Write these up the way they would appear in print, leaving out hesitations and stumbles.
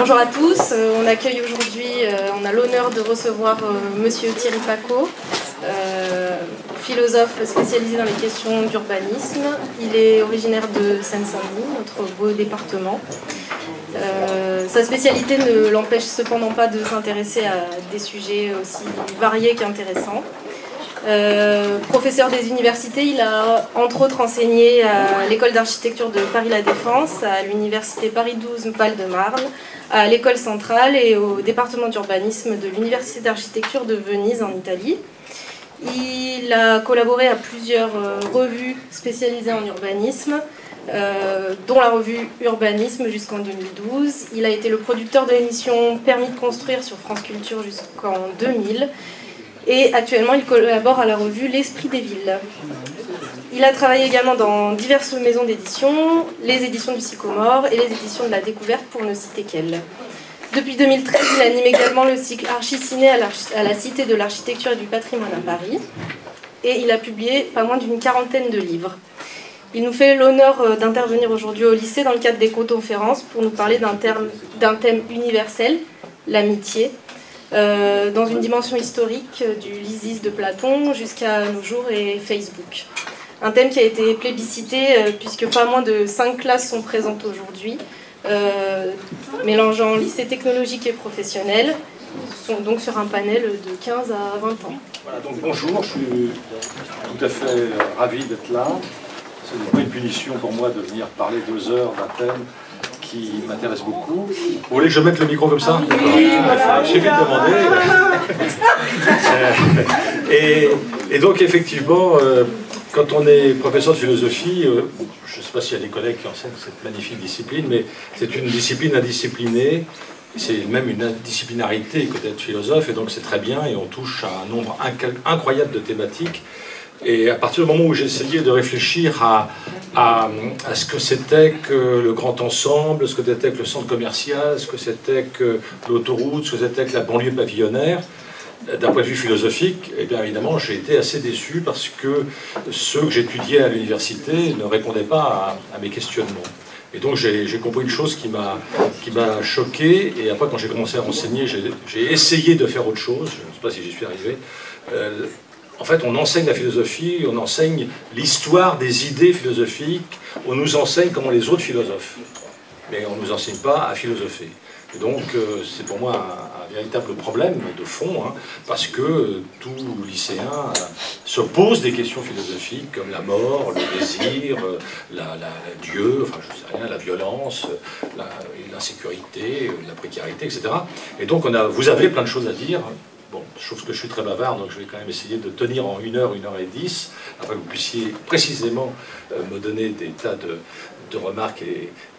Bonjour à tous, on accueille aujourd'hui, on a l'honneur de recevoir Monsieur Thierry Pacaud, philosophe spécialisé dans les questions d'urbanisme. Il est originaire de Seine-Saint-Denis, notre beau département. Sa spécialité ne l'empêche cependant pas de s'intéresser à des sujets aussi variés qu'intéressants. Professeur des universités, il a entre autres enseigné à l'école d'architecture de Paris-La Défense, à l'université Paris 12 Val-de-Marne, à l'école centrale et au département d'urbanisme de l'université d'architecture de Venise en Italie. Il a collaboré à plusieurs revues spécialisées en urbanisme, dont la revue Urbanisme jusqu'en 2012. Il a été le producteur de l'émission Permis de construire sur France Culture jusqu'en 2000. Et actuellement, il collabore à la revue L'Esprit des Villes. Il a travaillé également dans diverses maisons d'édition, les éditions du Sycomore et les éditions de la Découverte, pour ne citer qu'elles. Depuis 2013, il anime également le cycle Archiciné à la Cité de l'Architecture et du Patrimoine à Paris. Et il a publié pas moins d'une quarantaine de livres. Il nous fait l'honneur d'intervenir aujourd'hui au lycée dans le cadre des conférences pour nous parler d'un thème universel, l'amitié, dans une dimension historique du Lysis de Platon jusqu'à nos jours et Facebook. Un thème qui a été plébiscité puisque pas moins de 5 classes sont présentes aujourd'hui, mélangeant lycée technologique et professionnel, sont donc sur un panel de 15 à 20 ans. Voilà, donc bonjour, je suis tout à fait ravi d'être là. Ce n'est pas une punition pour moi de venir parler 2 heures d'un thème qui m'intéresse beaucoup. Vous voulez que je mette le micro comme ça? Oui, voilà. J'ai vite demandé. Et donc effectivement, quand on est professeur de philosophie, je ne sais pas s'il y a des collègues qui enseignent cette magnifique discipline, mais c'est une discipline indisciplinée. C'est même une indisciplinarité que d'être philosophe, et donc c'est très bien, et on touche à un nombre incroyable de thématiques. Et à partir du moment où j'ai essayé de réfléchir à ce que c'était que le grand ensemble, ce que c'était que le centre commercial, ce que c'était que l'autoroute, ce que c'était que la banlieue pavillonnaire, d'un point de vue philosophique, eh bien évidemment j'ai été assez déçu parce que ceux que j'étudiais à l'université ne répondaient pas à mes questionnements. Et donc j'ai compris une chose qui m'a choqué, et après quand j'ai commencé à renseigner, j'ai essayé de faire autre chose, je ne sais pas si j'y suis arrivé. En fait, on enseigne la philosophie, on enseigne l'histoire des idées philosophiques, on nous enseigne comment les autres philosophent, mais on ne nous enseigne pas à philosopher. Et donc, c'est pour moi un véritable problème de fond, hein, parce que tout lycéen se pose des questions philosophiques comme la mort, le désir, Dieu, enfin je sais rien, la violence, l'insécurité, la précarité, etc. Et donc, vous avez plein de choses à dire. Bon, je trouve que je suis très bavard, donc je vais quand même essayer de tenir en 1 heure, 1 heure et 10, afin que vous puissiez précisément me donner des tas de remarques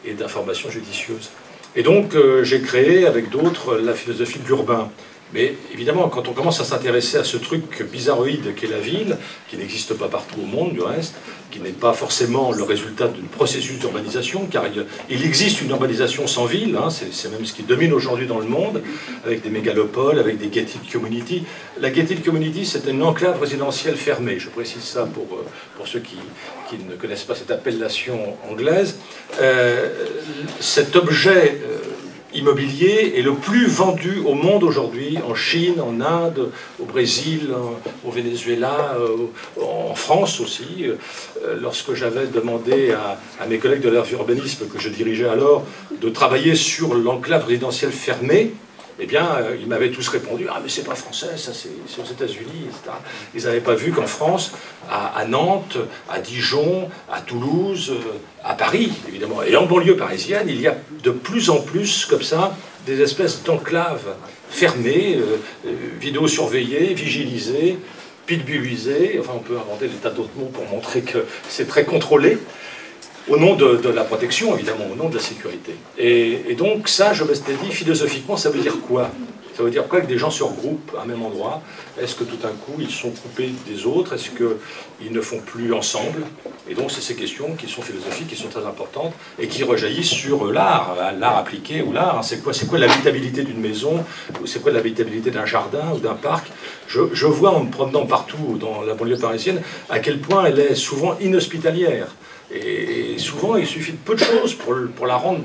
et d'informations judicieuses. Et donc, j'ai créé avec d'autres la philosophie de l'urbain. Mais évidemment, quand on commence à s'intéresser à ce truc bizarroïde qu'est la ville, qui n'existe pas partout au monde du reste, qui n'est pas forcément le résultat d'un processus d'urbanisation, car il existe une urbanisation sans ville, hein, c'est même ce qui domine aujourd'hui dans le monde, avec des mégalopoles, avec des gated communities. La gated community, c'est une enclave résidentielle fermée, je précise ça pour ceux qui ne connaissent pas cette appellation anglaise. Cet objet immobilier est le plus vendu au monde aujourd'hui, en Chine, en Inde, au Brésil, au Venezuela, en France aussi. Lorsque j'avais demandé à mes collègues de l'Air urbanisme que je dirigeais alors de travailler sur l'enclave résidentielle fermée, eh bien, ils m'avaient tous répondu « Ah, mais c'est pas français, ça c'est aux États-Unis, etc. » Ils n'avaient pas vu qu'en France, à Nantes, à Dijon, à Toulouse, à Paris, évidemment, et en banlieue parisienne, il y a de plus en plus, comme ça, des espèces d'enclaves fermées, vidéosurveillées, vigilisées, pitbullisées, enfin on peut inventer des tas d'autres mots pour montrer que c'est très contrôlé, au nom de la protection, évidemment, au nom de la sécurité. Et donc ça, je me suis dit, philosophiquement, ça veut dire quoi? Ça veut dire quoi que des gens se regroupent à un même endroit? Est-ce que tout d'un coup, ils sont coupés des autres? Est-ce qu'ils ne font plus ensemble? Et donc, c'est ces questions qui sont philosophiques, qui sont très importantes, et qui rejaillissent sur l'art appliqué ou l'art. C'est quoi l'habitabilité d'une maison? C'est quoi l'habitabilité d'un jardin ou d'un parc? Je vois, en me promenant partout dans la banlieue parisienne, à quel point elle est souvent inhospitalière. Et souvent, il suffit de peu de choses pour la rendre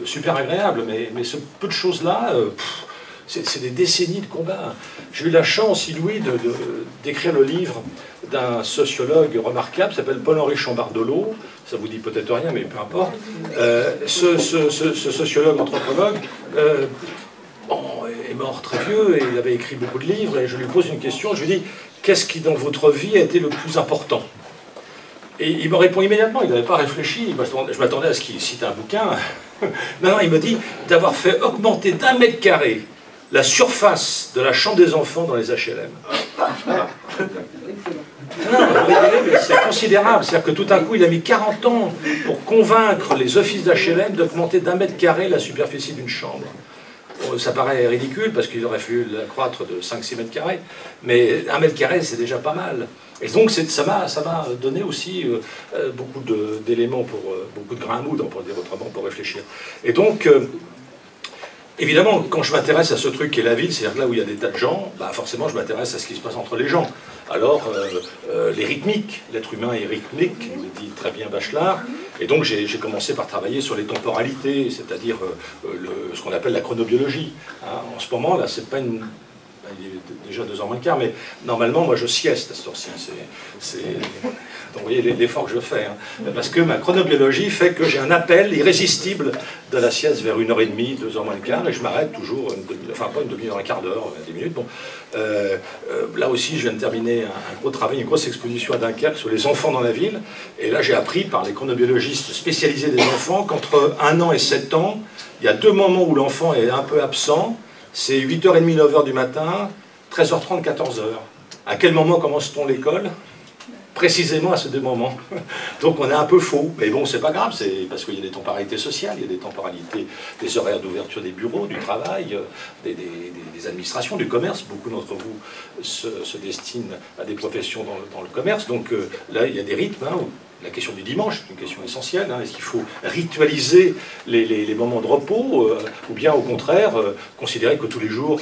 super agréable, mais ce peu de choses-là, c'est des décennies de combat. J'ai eu la chance, Louis, d'écrire le livre d'un sociologue remarquable, qui s'appelle Paul-Henri Chambardolo. Ça vous dit peut-être rien, mais peu importe. Ce sociologue anthropologue est mort très vieux, et il avait écrit beaucoup de livres, et je lui pose une question, je lui dis, qu'est-ce qui dans votre vie a été le plus important? Et il me répond immédiatement, il n'avait pas réfléchi, je m'attendais à ce qu'il cite un bouquin. Non, il me dit d'avoir fait augmenter d'1 mètre carré la surface de la chambre des enfants dans les HLM. C'est considérable, c'est-à-dire que tout à coup il a mis 40 ans pour convaincre les offices d'HLM d'augmenter d'1 mètre carré la superficie d'une chambre. Ça paraît ridicule parce qu'il aurait fallu l'accroître de 5-6 mètres carrés, mais 1 mètre carré c'est déjà pas mal. Et donc ça m'a donné aussi beaucoup d'éléments, beaucoup de grains à moudre, pour dire autrement, pour réfléchir. Et donc, évidemment, quand je m'intéresse à ce truc qu'est la ville, c'est-à-dire là où il y a des tas de gens, bah forcément je m'intéresse à ce qui se passe entre les gens. Alors, les rythmiques, l'être humain est rythmique, nous dit très bien Bachelard, et donc j'ai commencé par travailler sur les temporalités, c'est-à-dire ce qu'on appelle la chronobiologie. Hein. En ce moment, là, c'est pas une... Il est déjà 2h moins le quart, mais normalement, moi, je sieste à cette heure-ci. Donc, vous voyez l'effort que je fais. Hein. Parce que ma chronobiologie fait que j'ai un appel irrésistible de la sieste vers 1h30, 2h moins le quart, et je m'arrête toujours, enfin, pas une demi-heure, un quart d'heure, 10 minutes. Bon. Là aussi, je viens de terminer un gros travail, une grosse exposition à Dunkerque sur les enfants dans la ville. Et là, j'ai appris par les chronobiologistes spécialisés des enfants qu'entre 1 an et 7 ans, il y a 2 moments où l'enfant est un peu absent. C'est 8h30, 9h du matin, 13h30, 14h. À quel moment commence-t-on l'école? Précisément à ces 2 moments. Donc on est un peu faux, mais bon, c'est pas grave, c'est parce qu'il y a des temporalités sociales, il y a des temporalités, des horaires d'ouverture des bureaux, du travail, des administrations, du commerce. Beaucoup d'entre vous se destinent à des professions dans le commerce, donc là il y a des rythmes. Hein, la question du dimanche, c'est une question essentielle. Hein. Est-ce qu'il faut ritualiser les moments de repos ou bien au contraire considérer que tous les jours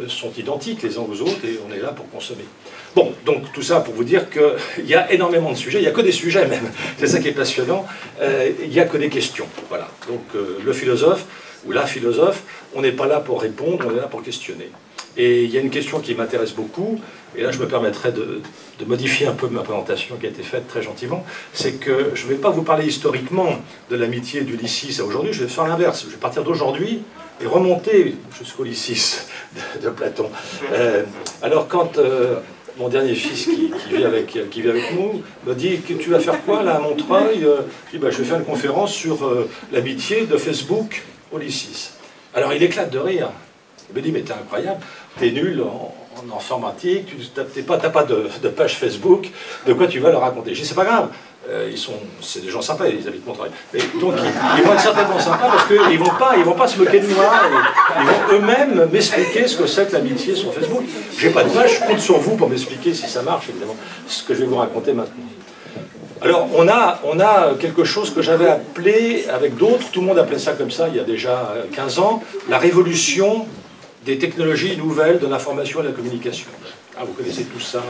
sont identiques les uns aux autres et on est là pour consommer? Bon, donc tout ça pour vous dire qu'il y a énormément de sujets, il n'y a que des sujets même, c'est ça qui est passionnant, il n'y a que des questions. Voilà. Donc le philosophe ou la philosophe, on n'est pas là pour répondre, on est là pour questionner. Et il y a une question qui m'intéresse beaucoup, et là je me permettrai de modifier un peu ma présentation qui a été faite très gentiment, c'est que je ne vais pas vous parler historiquement de l'amitié du Lysis à aujourd'hui, je vais faire l'inverse, je vais partir d'aujourd'hui et remonter jusqu'au Lysis de Platon. Alors quand mon dernier fils qui vit avec nous me dit que tu vas faire quoi là à Montreuil? Je dis bah, je vais faire une conférence sur l'amitié de Facebook au Lysis. Alors il éclate de rire. Il me dit mais t'es incroyable, t'es nul en informatique, t'as pas de page Facebook, de quoi tu vas leur raconter? Je dis c'est pas grave, c'est des gens sympas, ils habitent Montreuil. Et donc ils vont être certainement sympas parce qu'ils vont pas se moquer de moi, ils vont eux-mêmes m'expliquer ce que c'est que l'amitié sur Facebook. J'ai pas de page, je compte sur vous pour m'expliquer si ça marche évidemment, ce que je vais vous raconter maintenant. Alors on a quelque chose que j'avais appelé avec d'autres, tout le monde appelait ça comme ça il y a déjà 15 ans, la révolution des technologies nouvelles de l'information et de la communication. Ah, vous connaissez tous ça.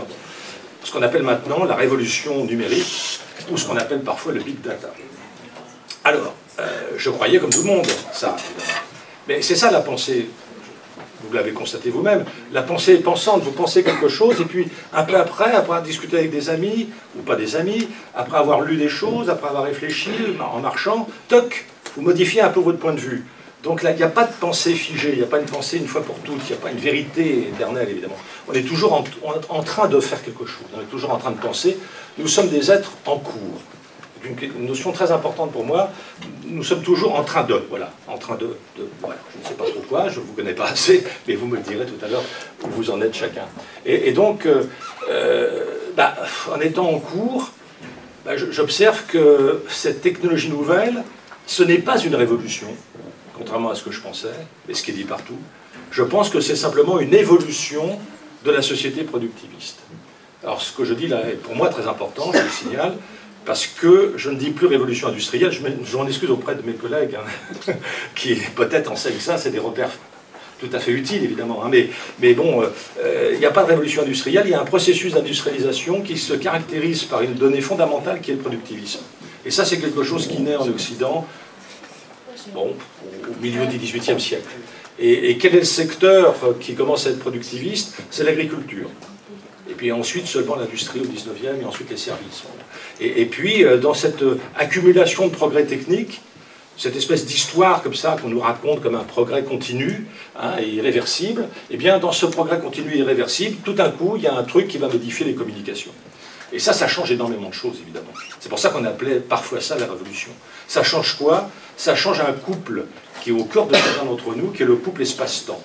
Ce qu'on appelle maintenant la révolution numérique, ou ce qu'on appelle parfois le big data. Alors, je croyais comme tout le monde ça, mais c'est ça la pensée, vous l'avez constaté vous-même, la pensée pensante, vous pensez quelque chose, et puis un peu après avoir discuté avec des amis, ou pas des amis, après avoir lu des choses, après avoir réfléchi, en marchant, toc, vous modifiez un peu votre point de vue. Donc là, il n'y a pas de pensée figée, il n'y a pas une pensée une fois pour toutes, il n'y a pas une vérité éternelle, évidemment. On est toujours en train de faire quelque chose, on est toujours en train de penser. Nous sommes des êtres en cours. Une notion très importante pour moi, nous sommes toujours en train de, voilà, en train de voilà. Je ne sais pas trop quoi, je ne vous connais pas assez, mais vous me le direz tout à l'heure où vous en êtes chacun. Et donc, en étant en cours, j'observe que cette technologie nouvelle, ce n'est pas une révolution, contrairement à ce que je pensais, et ce qui est dit partout. Je pense que c'est simplement une évolution de la société productiviste. Alors ce que je dis là est pour moi très important, je le signale, parce que je ne dis plus révolution industrielle, je m'en excuse auprès de mes collègues, hein, qui peut-être enseignent ça, c'est des repères tout à fait utiles évidemment, hein, mais bon, il n'y a pas de révolution industrielle, il y a un processus d'industrialisation qui se caractérise par une donnée fondamentale qui est le productivisme. Et ça c'est quelque chose qui naît en Occident bon, au milieu du XVIIIe siècle. Et quel est le secteur qui commence à être productiviste? C'est l'agriculture. Et puis ensuite seulement l'industrie au XIXe et ensuite les services. Et puis dans cette accumulation de progrès techniques, cette espèce d'histoire comme ça qu'on nous raconte comme un progrès continu hein, et irréversible, eh bien dans ce progrès continu et irréversible, tout d'un coup il y a un truc qui va modifier les communications. Et ça change énormément de choses évidemment. C'est pour ça qu'on appelait parfois ça la révolution. Ça change quoi? Ça change un couple qui est au cœur de chacun d'entre nous, qui est le couple espace-temps.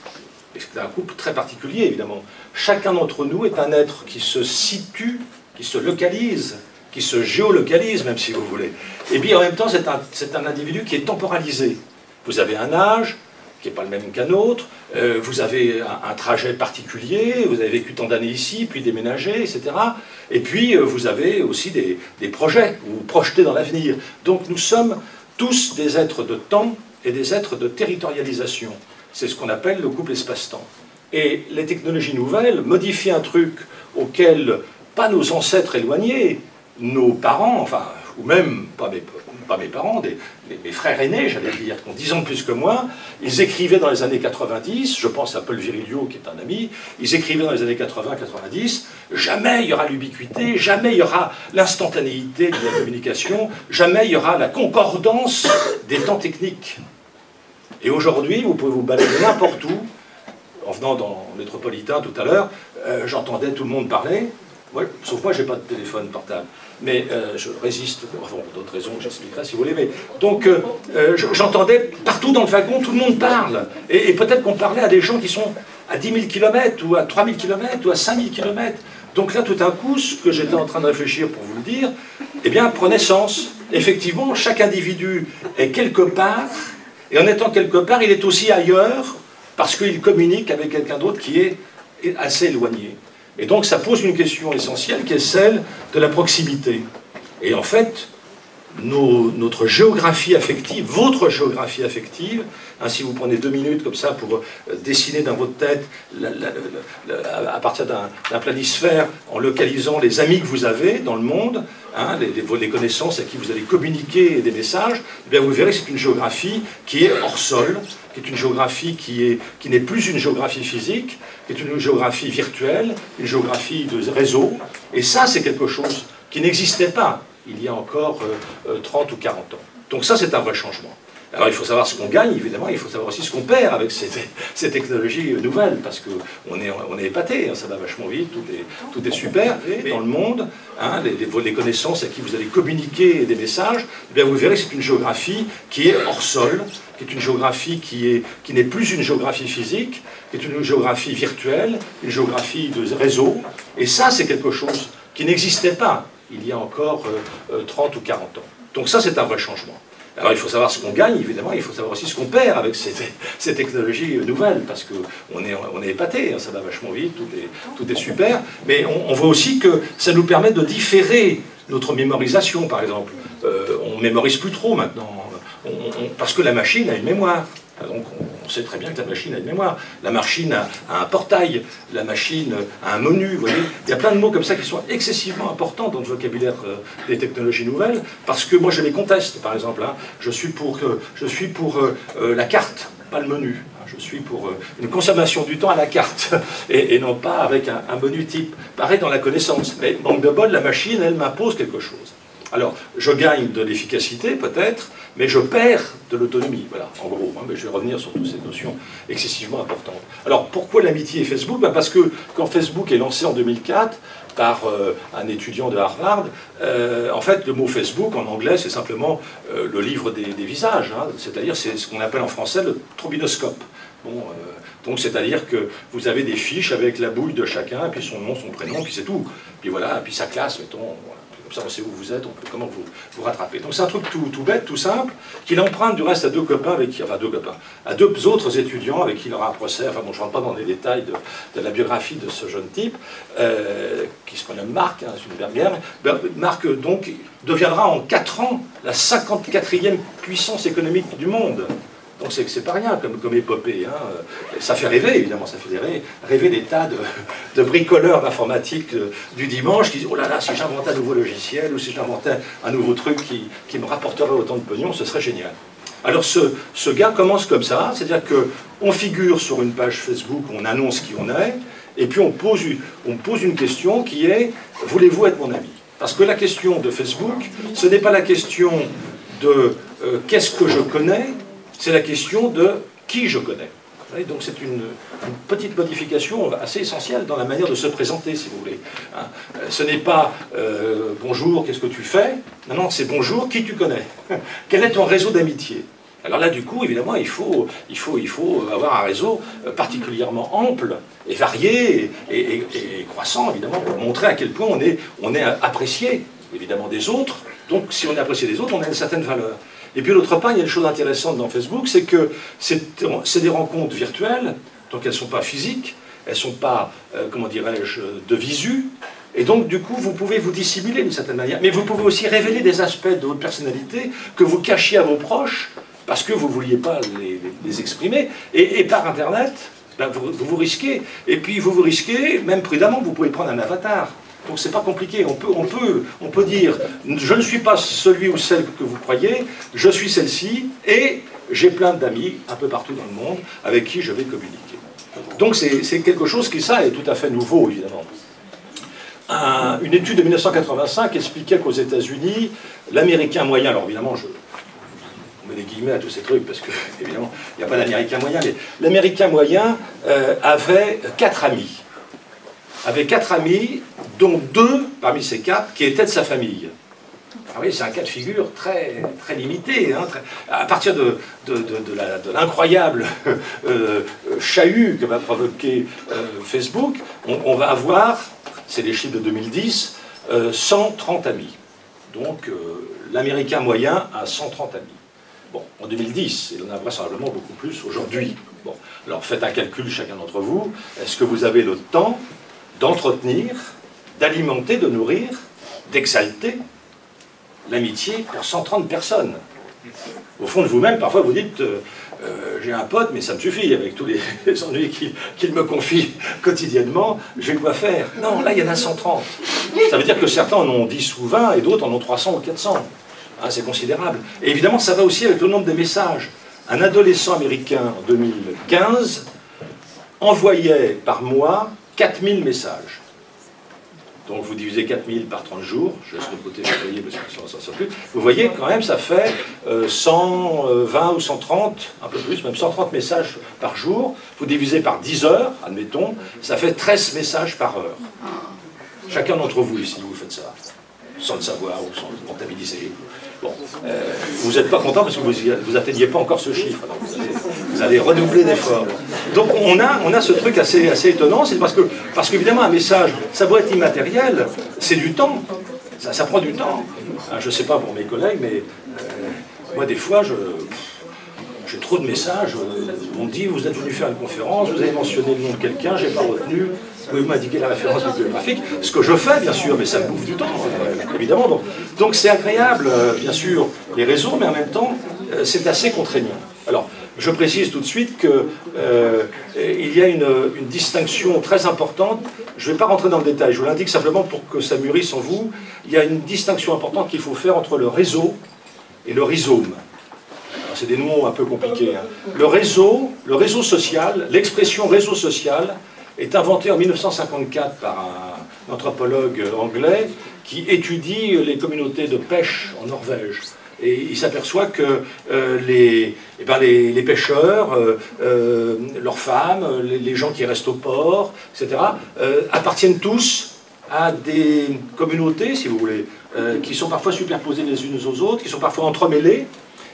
Et c'est un couple très particulier évidemment. Chacun d'entre nous est un être qui se situe, qui se localise, qui se géolocalise même si vous voulez. Et puis en même temps c'est un individu qui est temporalisé. Vous avez un âge qui n'est pas le même qu'un autre, vous avez un trajet particulier, vous avez vécu tant d'années ici, puis déménagé, etc. Et puis vous avez aussi des projets, vous vous projetez dans l'avenir. Donc nous sommes tous des êtres de temps et des êtres de territorialisation. C'est ce qu'on appelle le couple espace-temps. Et les technologies nouvelles modifient un truc auquel pas nos ancêtres éloignés, nos parents, enfin, ou même, pas mes parents, mes frères aînés, j'allais dire, qui ont 10 ans de plus que moi, ils écrivaient dans les années 90, je pense à Paul Virilio, qui est un ami, ils écrivaient dans les années 80-90, jamais il y aura l'ubiquité, jamais il y aura l'instantanéité de la communication, jamais il y aura la concordance des temps techniques. Et aujourd'hui, vous pouvez vous balader n'importe où, en venant dans le métropolitain tout à l'heure, j'entendais tout le monde parler, ouais, sauf moi, je n'ai pas de téléphone portable. Mais je résiste, enfin, pour d'autres raisons, j'expliquerai si vous voulez. Mais, donc, j'entendais partout dans le wagon, tout le monde parle. Et peut-être qu'on parlait à des gens qui sont à 10 000 km, ou à 3 000 km, ou à 5 000 km. Donc là, tout d'un coup, ce que j'étais en train de réfléchir pour vous le dire, eh bien, prenait sens. Effectivement, chaque individu est quelque part, et en étant quelque part, il est aussi ailleurs, parce qu'il communique avec quelqu'un d'autre qui est assez éloigné. Et donc ça pose une question essentielle qui est celle de la proximité. Et en fait, notre géographie affective, votre géographie affective, hein, si vous prenez 2 minutes comme ça pour dessiner dans votre tête, à partir d'un planisphère, en localisant les amis que vous avez dans le monde, hein, les connaissances à qui vous allez communiquer des messages, eh bien vous verrez que c'est une géographie qui est hors sol, qui est une géographie qui n'est plus une géographie physique, qui est une géographie virtuelle, une géographie de réseau. Et ça, c'est quelque chose qui n'existait pas il y a encore 30 ou 40 ans. Donc ça, c'est un vrai changement. Alors il faut savoir ce qu'on gagne, évidemment, il faut savoir aussi ce qu'on perd avec ces technologies nouvelles, parce qu'on est épaté, hein, ça va vachement vite, tout est super. Mais dans le monde, hein, les connaissances à qui vous allez communiquer des messages, eh bien vous verrez que c'est une géographie qui est hors sol, qui est une géographie qui n'est plus une géographie physique, qui est une géographie virtuelle, une géographie de réseau. Et ça, c'est quelque chose qui n'existait pas il y a encore 30 ou 40 ans. Donc ça, c'est un vrai changement. Alors il faut savoir ce qu'on gagne, évidemment, il faut savoir aussi ce qu'on perd avec ces technologies nouvelles, parce qu'on est épaté, hein, ça va vachement vite, tout est super, mais on voit aussi que ça nous permet de différer notre mémorisation, par exemple. On ne mémorise plus trop maintenant, parce que la machine a une mémoire. Donc on sait très bien que la machine a une mémoire. La machine a un portail, la machine a un menu, vous voyez. Il y a plein de mots comme ça qui sont excessivement importants dans le vocabulaire des technologies nouvelles, parce que moi je les conteste, par exemple. Hein. Je suis pour la carte, pas le menu. Je suis pour une consommation du temps à la carte, et non pas avec un menu type. Pareil dans la connaissance. Mais manque de bol, la machine, elle m'impose quelque chose. Alors, je gagne de l'efficacité, peut-être, mais je perds de l'autonomie. Voilà, en gros. Hein, mais je vais revenir sur toutes ces notions excessivement importantes. Alors, pourquoi l'amitié et Facebook? Parce que quand Facebook est lancé en 2004 par un étudiant de Harvard, en fait, le mot Facebook, en anglais, c'est simplement le livre des visages. Hein, c'est-à-dire, c'est ce qu'on appelle en français le trobinoscope. Bon, donc, c'est-à-dire que vous avez des fiches avec la bouille de chacun, puis son nom, son prénom, puis c'est tout. Puis voilà, puis sa classe, mettons... Voilà. Comme ça on sait où vous êtes, on peut comment vous rattraper. Donc c'est un truc tout bête, tout simple, qu'il emprunte du reste à deux copains, à deux autres étudiants avec qui il aura un procès. Enfin bon, je ne rentre pas dans les détails de la biographie de ce jeune type, qui se prénomme Marc, hein, Zuckerberg. Marc, donc, deviendra en 4 ans la 54e puissance économique du monde. Donc c'est pas rien comme épopée. Hein. Ça fait rêver, évidemment, ça fait rêver des tas de bricoleurs d'informatique du dimanche qui disent « Oh là là, si j'inventais un nouveau logiciel ou si j'inventais un nouveau truc qui me rapporterait autant de pognon, ce serait génial. » Alors ce gars commence comme ça, c'est-à-dire qu'on figure sur une page Facebook, on annonce qui on est, et puis on pose une question qui est « Voulez-vous être mon ami ?» Parce que la question de Facebook, ce n'est pas la question de qu'est-ce que je connais, c'est la question de qui je connais. Et donc c'est une petite modification assez essentielle dans la manière de se présenter, si vous voulez. Ce n'est pas bonjour, qu'est-ce que tu fais? Non, non, c'est bonjour, qui tu connais? Quel est ton réseau d'amitié? Alors là, du coup, évidemment, il faut avoir un réseau particulièrement ample et varié et croissant, évidemment, pour montrer à quel point on est apprécié, évidemment, des autres. Donc, si on est apprécié des autres, on a une certaine valeur. Et puis, d'autre part, il y a une chose intéressante dans Facebook, c'est que c'est des rencontres virtuelles, donc elles ne sont pas physiques, elles ne sont pas, comment dirais-je, de visu. Et donc, du coup, vous pouvez vous dissimuler d'une certaine manière, mais vous pouvez aussi révéler des aspects de votre personnalité que vous cachiez à vos proches, parce que vous ne vouliez pas les exprimer. Et par Internet, ben, vous risquez. Et puis vous risquez, même prudemment, vous pouvez prendre un avatar. Donc c'est pas compliqué. On peut dire, je ne suis pas celui ou celle que vous croyez, je suis celle-ci, et j'ai plein d'amis un peu partout dans le monde avec qui je vais communiquer. Donc c'est quelque chose qui, ça, est tout à fait nouveau, évidemment. Une étude de 1985 expliquait qu'aux États-Unis, l'Américain moyen, alors évidemment, on met des guillemets à tous ces trucs, parce que, évidemment, il n'y a pas d'Américain moyen, mais l'Américain moyen avait 4 amis. Avait 4 amis, dont 2 parmi ces 4 qui étaient de sa famille. Ah oui, c'est un cas de figure très, très limité. Hein, à partir de l'incroyable chahut que va provoquer Facebook, on va avoir, c'est les chiffres de 2010, 130 amis. Donc l'Américain moyen a 130 amis. Bon, en 2010, il en a vraisemblablement beaucoup plus aujourd'hui. Bon, alors faites un calcul chacun d'entre vous. Est-ce que vous avez le temps d'entretenir, d'alimenter, de nourrir, d'exalter l'amitié pour 130 personnes? Au fond de vous-même, parfois vous dites j'ai un pote, mais ça me suffit, avec tous les ennuis qu'il me confie quotidiennement, j'ai quoi faire. Non, là il y en a 130. Ça veut dire que certains en ont 10 ou 20 et d'autres en ont 300 ou 400. Hein, c'est considérable. Et évidemment, ça va aussi avec le nombre de messages. Un adolescent américain en 2015 envoyait par mois 4000 messages. Donc vous divisez 4000 par 30 jours, je laisse de côté le voyez parce que ça ne sort plus. Vous voyez quand même, ça fait 120 ou 130, un peu plus, même 130 messages par jour. Vous divisez par 10 heures, admettons, ça fait 13 messages par heure. Chacun d'entre vous ici, vous faites ça, sans le savoir ou sans le comptabiliser. Bon, vous n'êtes pas content parce que vous n'atteigniez pas encore ce chiffre. Alors vous allez redoubler d'efforts. Donc on a ce truc assez étonnant, c'est parce qu'évidemment un message, ça doit être immatériel, c'est du temps, ça prend du temps. Je ne sais pas pour mes collègues, mais moi des fois j'ai trop de messages, on me dit vous êtes venu faire une conférence, vous avez mentionné le nom de quelqu'un, je n'ai pas retenu, pouvez-vous m'indiquer la référence bibliographique? Ce que je fais, bien sûr, mais ça me bouffe du temps, évidemment. Donc c'est agréable, bien sûr, les réseaux, mais en même temps, c'est assez contraignant. Alors, je précise tout de suite qu'il y a une distinction très importante. Je ne vais pas rentrer dans le détail, je vous l'indique simplement pour que ça mûrisse en vous. Il y a une distinction importante qu'il faut faire entre le réseau et le rhizome. C'est des mots un peu compliqués. Hein. Le réseau social, l'expression réseau social est inventée en 1954 par un anthropologue anglais qui étudie les communautés de pêche en Norvège. Et il s'aperçoit que les pêcheurs, leurs femmes, les gens qui restent au port, etc., appartiennent tous à des communautés, si vous voulez, qui sont parfois superposées les unes aux autres, qui sont parfois entremêlées.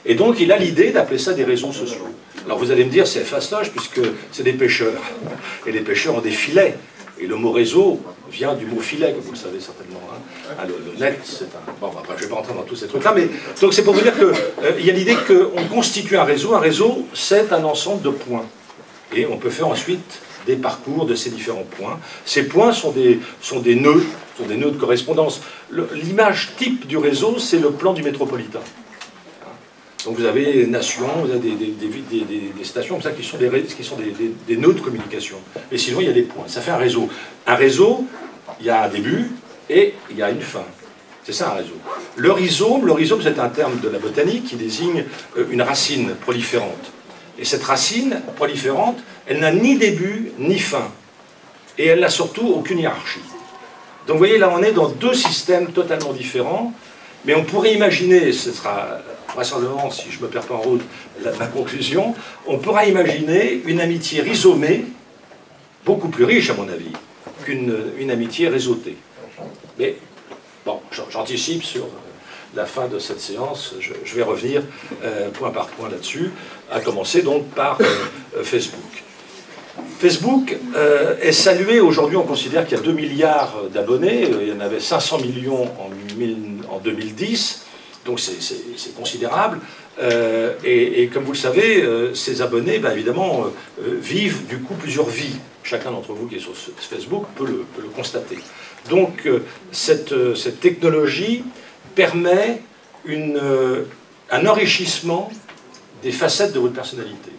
Et donc il a l'idée d'appeler ça des réseaux sociaux. Alors vous allez me dire, c'est fastoche puisque c'est des pêcheurs. Et les pêcheurs ont des filets. Et le mot réseau vient du mot filet, comme vous le savez certainement. Hein. Le net, c'est un... Bon, après, je ne vais pas rentrer dans tous ces trucs-là, mais donc c'est pour vous dire qu'il y a l'idée qu'on constitue un réseau. Un réseau, c'est un ensemble de points. Et on peut faire ensuite des parcours de ces différents points. Ces points sont des nœuds, de correspondance. L'image type du réseau, c'est le plan du métropolitain. Donc vous avez des nations, vous avez des stations comme ça qui sont des nœuds de communication. Et sinon, il y a des points. Ça fait un réseau. Un réseau, il y a un début et il y a une fin. C'est ça un réseau. Le rhizome c'est un terme de la botanique qui désigne une racine proliférante. Et cette racine proliférante, elle n'a ni début ni fin. Et elle n'a surtout aucune hiérarchie. Donc vous voyez, là on est dans deux systèmes totalement différents, mais on pourrait imaginer, ce sera vraisemblablement, si je ne me perds pas en route, ma conclusion, on pourra imaginer une amitié rhizomée, beaucoup plus riche à mon avis, qu'une amitié réseautée. Mais bon, j'anticipe sur la fin de cette séance, je vais revenir point par point là-dessus, à commencer donc par Facebook. Facebook est salué, aujourd'hui on considère qu'il y a 2 milliards d'abonnés, il y en avait 500 millions en 2010, donc c'est considérable, et comme vous le savez, ces abonnés, ben, évidemment, vivent du coup plusieurs vies. Chacun d'entre vous qui est sur Facebook peut le constater. Donc cette technologie permet un enrichissement des facettes de votre personnalité.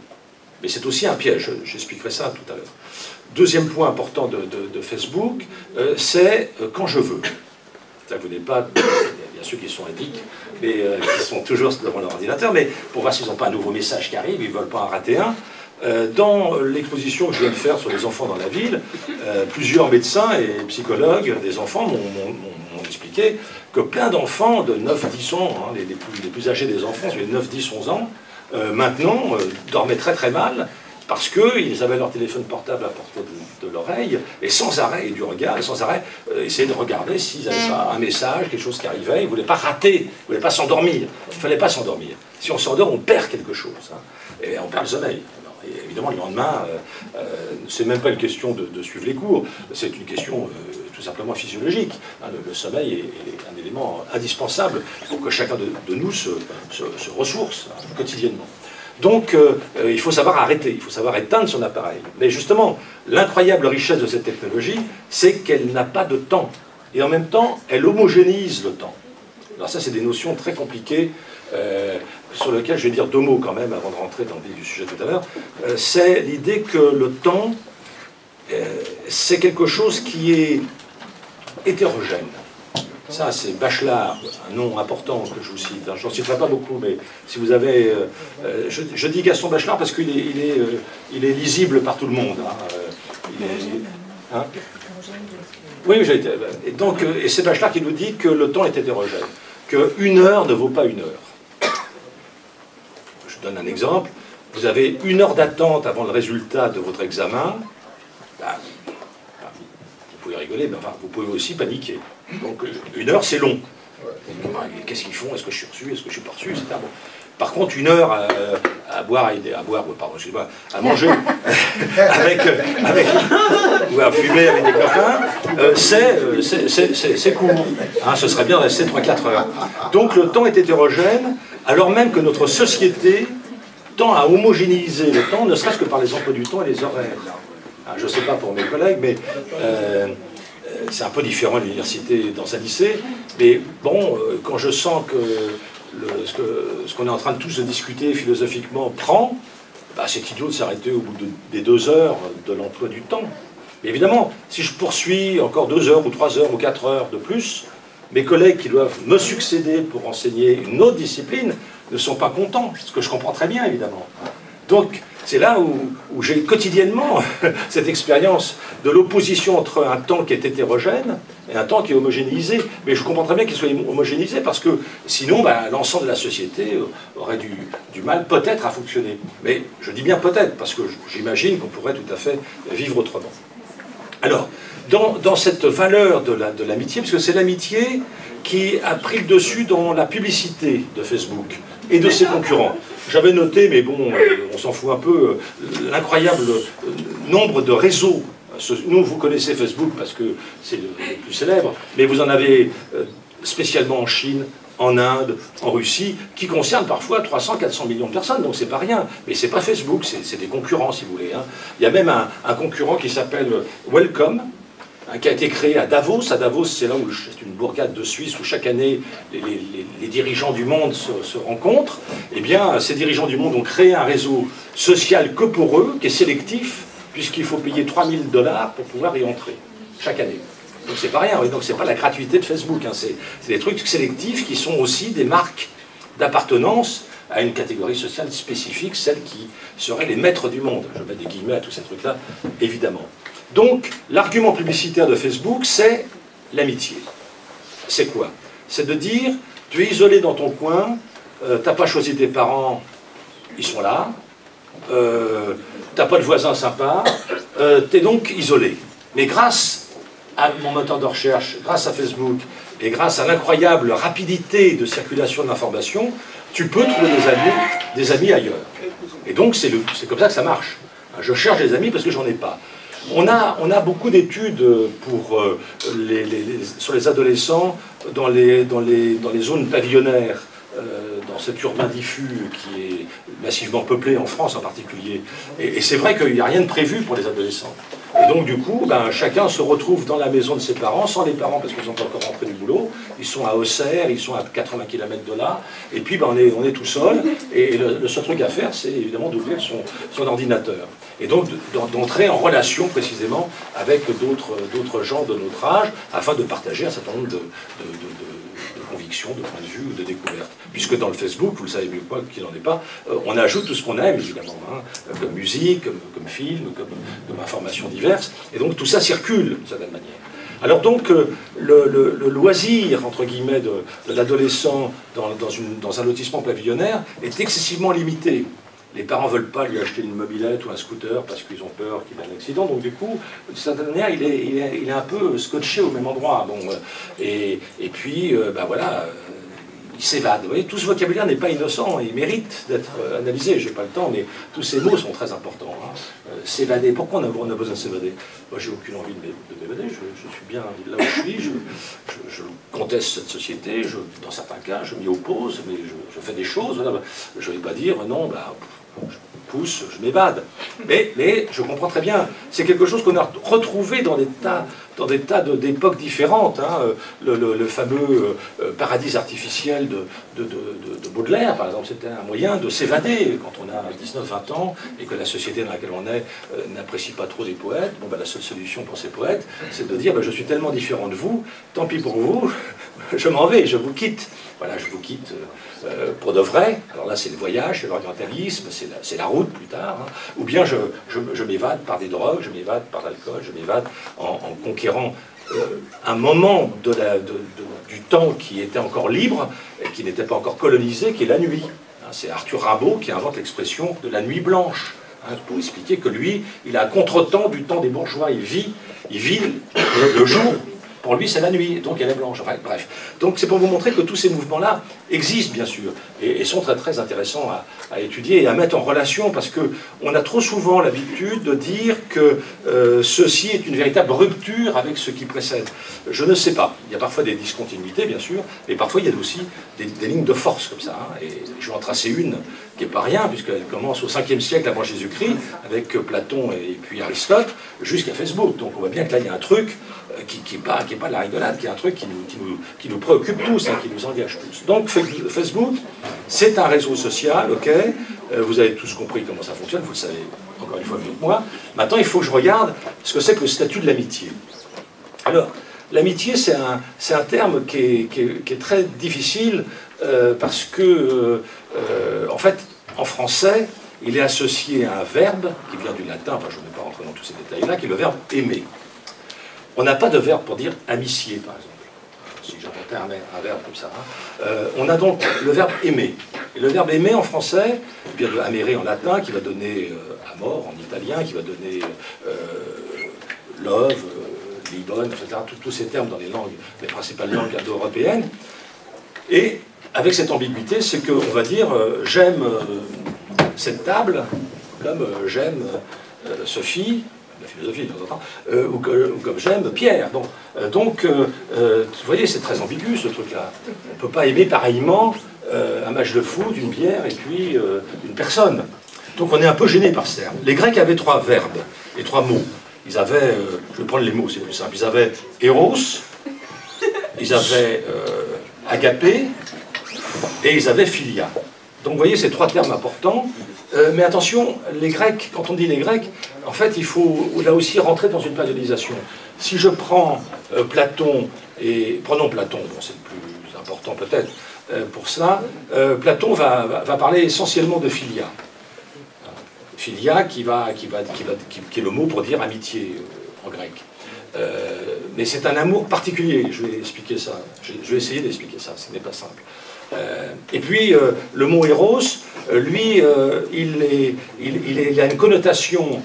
Mais c'est aussi un piège, j'expliquerai ça tout à l'heure. Deuxième point important de Facebook, c'est quand je veux. C'est-à-dire que vous n'êtes pas, il y a ceux qui sont addicts, mais qui sont toujours devant leur ordinateur, mais pour voir s'ils n'ont pas un nouveau message qui arrive, ils ne veulent pas en rater un. Dans l'exposition que je viens de faire sur les enfants dans la ville, plusieurs médecins et psychologues des enfants m'ont expliqué que plein d'enfants de 9-10 ans, hein, les plus âgés des enfants, c'est 9, 10, 11 ans, maintenant dormaient très très mal parce qu'ils avaient leur téléphone portable à portée de l'oreille et sans arrêt, et du regard, et sans arrêt essayaient de regarder s'ils n'avaient pas un message, quelque chose qui arrivait. Ils ne voulaient pas rater, ils ne voulaient pas s'endormir. Il ne fallait pas s'endormir. Si on s'endort, on perd quelque chose, hein, et on perd le sommeil. Et évidemment, le lendemain, c'est même pas une question de suivre les cours, c'est une question tout simplement physiologique. Hein, le sommeil est un élément indispensable pour que chacun de nous se ressource, hein, quotidiennement. Donc, il faut savoir arrêter, il faut savoir éteindre son appareil. Mais justement, l'incroyable richesse de cette technologie, c'est qu'elle n'a pas de temps. Et en même temps, elle homogénéise le temps. Alors ça, c'est des notions très compliquées, sur lesquelles je vais dire 2 mots quand même, avant de rentrer dans le vif du sujet tout à l'heure. C'est l'idée que le temps, c'est quelque chose qui est hétérogène. Ça, c'est Bachelard, un nom important que je vous cite. Je n'en citerai pas beaucoup, mais si vous avez... je dis Gaston Bachelard parce qu'il est lisible par tout le monde. Hein. Oui, j'ai été... Et c'est Bachelard qui nous dit que le temps est hétérogène, qu'une heure ne vaut pas une heure. Je donne un exemple. Vous avez 1 heure d'attente avant le résultat de votre examen. Vous pouvez rigoler, mais enfin, vous pouvez aussi paniquer. Donc 1 heure, c'est long. Qu'est-ce qu'ils font? Est-ce que je suis reçu? Est-ce que je suis pas reçu? Etc. Bon. Par contre, 1 heure à manger ou à fumer avec des copains, c'est court. Hein, ce serait bien de rester 3-4 heures. Donc le temps est hétérogène, alors même que notre société tend à homogénéiser le temps, ne serait-ce que par les emplois du temps et les horaires. Je ne sais pas pour mes collègues, mais c'est un peu différent à l'université dans un lycée. Mais bon, quand je sens que ce qu'on est en train de tous de discuter philosophiquement prend, bah, c'est idiot de s'arrêter au bout des 2 heures de l'emploi du temps. Mais évidemment, si je poursuis encore 2 heures ou 3 heures ou 4 heures de plus, mes collègues qui doivent me succéder pour enseigner une autre discipline ne sont pas contents, ce que je comprends très bien, évidemment. Donc, c'est là où j'ai quotidiennement cette expérience de l'opposition entre un temps qui est hétérogène et un temps qui est homogénéisé. Mais je comprends très bien qu'il soit homogénéisé parce que sinon, bah, l'ensemble de la société aurait du mal peut-être à fonctionner. Mais je dis bien peut-être parce que j'imagine qu'on pourrait tout à fait vivre autrement. Alors, dans cette valeur de l'amitié, parce que c'est l'amitié qui a pris le dessus dans la publicité de Facebook et de ses concurrents. J'avais noté, mais bon, on s'en fout un peu, l'incroyable nombre de réseaux. Nous, vous connaissez Facebook parce que c'est le plus célèbre, mais vous en avez spécialement en Chine, en Inde, en Russie, qui concernent parfois 300-400 millions de personnes, donc c'est pas rien. Mais c'est pas Facebook, c'est des concurrents, si vous voulez. Hein. Il y a même un concurrent qui s'appelle Welcome, qui a été créé à Davos. À Davos, c'est là où c'est une bourgade de Suisse où chaque année les dirigeants du monde se rencontrent. Eh bien, ces dirigeants du monde ont créé un réseau social que pour eux, qui est sélectif, puisqu'il faut payer 3 000 $ pour pouvoir y entrer, chaque année. Donc c'est pas rien, oui. Donc c'est pas la gratuité de Facebook, hein. C'est des trucs sélectifs qui sont aussi des marques d'appartenance à une catégorie sociale spécifique, celle qui serait les maîtres du monde. Je mets des guillemets à tous ces trucs-là, évidemment. Donc l'argument publicitaire de Facebook, c'est l'amitié. C'est quoi? C'est de dire, tu es isolé dans ton coin, t'as pas choisi tes parents, ils sont là, t'as pas de voisins sympas, t'es donc isolé. Mais grâce à mon moteur de recherche, grâce à Facebook, et grâce à l'incroyable rapidité de circulation de l'information, tu peux trouver des amis ailleurs. Et donc c'est comme ça que ça marche. Je cherche des amis parce que j'en ai pas. On a beaucoup d'études sur les adolescents dans les zones pavillonnaires, dans cet urbain diffus qui est massivement peuplé en France en particulier. Et c'est vrai qu'il n'y a rien de prévu pour les adolescents. Et donc du coup, chacun se retrouve dans la maison de ses parents, sans les parents parce qu'ils sont pas encore rentrés du boulot, ils sont à Auxerre, ils sont à 80 km de là, et puis on est tout seul, et le seul truc à faire, c'est évidemment d'ouvrir son ordinateur. Et donc d'entrer en relation précisément avec d'autres gens de notre âge, afin de partager un certain nombre de convictions, de points de vue ou de découvertes. Puisque dans le Facebook, vous le savez mieux que moi qu'il n'en est pas, on ajoute tout ce qu'on aime, évidemment, hein, comme musique, comme film, comme informations diverses, et donc tout ça circule d'une certaine manière. Alors donc, le loisir, entre guillemets, de l'adolescent dans un lotissement pavillonnaire est excessivement limité. Les parents ne veulent pas lui acheter une mobilette ou un scooter parce qu'ils ont peur qu'il ait un accident. Donc du coup, d'une certaine manière, il est un peu scotché au même endroit. Bon, et puis, voilà, il s'évade. Vous voyez, tout ce vocabulaire n'est pas innocent. Il mérite d'être analysé. Je n'ai pas le temps, mais tous ces mots sont très importants. Hein. S'évader. Pourquoi on a besoin de s'évader? Moi, j'ai aucune envie de m'évader. Je suis bien là où je suis. Je conteste cette société. Dans certains cas, je m'y oppose, mais je fais des choses. Voilà. Je ne vais pas dire non, je pousse, je m'évade. Mais je comprends très bien. C'est quelque chose qu'on a retrouvé dans des tas d'époques différentes. Hein. Le fameux paradis artificiel de Baudelaire, par exemple, c'était un moyen de s'évader quand on a 19-20 ans et que la société dans laquelle on est n'apprécie pas trop les poètes. Bon, la seule solution pour ces poètes, c'est de dire je suis tellement différent de vous, tant pis pour vous, je m'en vais, je vous quitte. Voilà, je vous quitte pour de vrai. Alors là, c'est le voyage, c'est l'orientalisme, c'est la route plus tard. Hein. Ou bien je m'évade par des drogues, je m'évade par l'alcool, je m'évade en conquérant un moment du temps qui était encore libre et qui n'était pas encore colonisé, qui est la nuit. Hein, c'est Arthur Rimbaud qui invente l'expression de la nuit blanche. Hein, pour expliquer que lui, il a un contretemps du temps des bourgeois. Il vit le jour. Pour lui, c'est la nuit, donc elle est blanche. Bref. Donc c'est pour vous montrer que tous ces mouvements-là existent, bien sûr, et sont très très intéressants à étudier et à mettre en relation, parce qu'on a trop souvent l'habitude de dire que ceci est une véritable rupture avec ce qui précède. Je ne sais pas. Il y a parfois des discontinuités, bien sûr, mais parfois il y a aussi des lignes de force comme ça. Hein, et je vais en tracer une qui n'est pas rien, puisqu'elle commence au 5e siècle avant Jésus-Christ, avec Platon et puis Aristote, jusqu'à Facebook. Donc on voit bien que là, il y a un truc qui n'est pas de la rigolade, qui est un truc qui nous préoccupe tous, hein, qui nous engage tous. Donc Facebook, c'est un réseau social, ok, vous avez tous compris comment ça fonctionne, vous le savez encore une fois mieux que moi. Maintenant, il faut que je regarde ce que c'est que le statut de l'amitié. Alors, l'amitié, c'est un terme qui est très difficile, parce que, en fait, en français, il est associé à un verbe qui vient du latin, enfin je ne vais pas rentrer dans tous ces détails-là, qui est le verbe aimer. On n'a pas de verbe pour dire amitié, par exemple. Si j'inventais un verbe comme ça. Hein. On a donc le verbe aimer. Et le verbe aimer en français vient de amere en latin, qui va donner amor en italien, qui va donner love, libon, etc. Tous ces termes dans les principales langues indo-européennes. Et avec cette ambiguïté, c'est qu'on va dire j'aime cette table, comme j'aime Sophie, la philosophie de temps en temps, ou comme j'aime Pierre. Donc vous voyez, c'est très ambigu ce truc-là. On ne peut pas aimer pareillement un match de foot, une bière et puis une personne. Donc on est un peu gêné par ce terme. Les Grecs avaient 3 verbes et 3 mots. Ils avaient, je vais prendre les mots, c'est plus simple, ils avaient eros, ils avaient agapé et ils avaient philia. Donc vous voyez ces 3 termes importants. Mais attention, les Grecs, quand on dit les Grecs, en fait, il faut là aussi rentrer dans une périodisation. Si je prends Platon, et prenons Platon, bon, c'est le plus important peut-être pour cela, Platon va parler essentiellement de philia. Philia qui est le mot pour dire amitié en grec. Mais c'est un amour particulier, je vais expliquer ça, je vais essayer d'expliquer ça, ce n'est pas simple. Et puis le mot Eros, lui, il a une connotation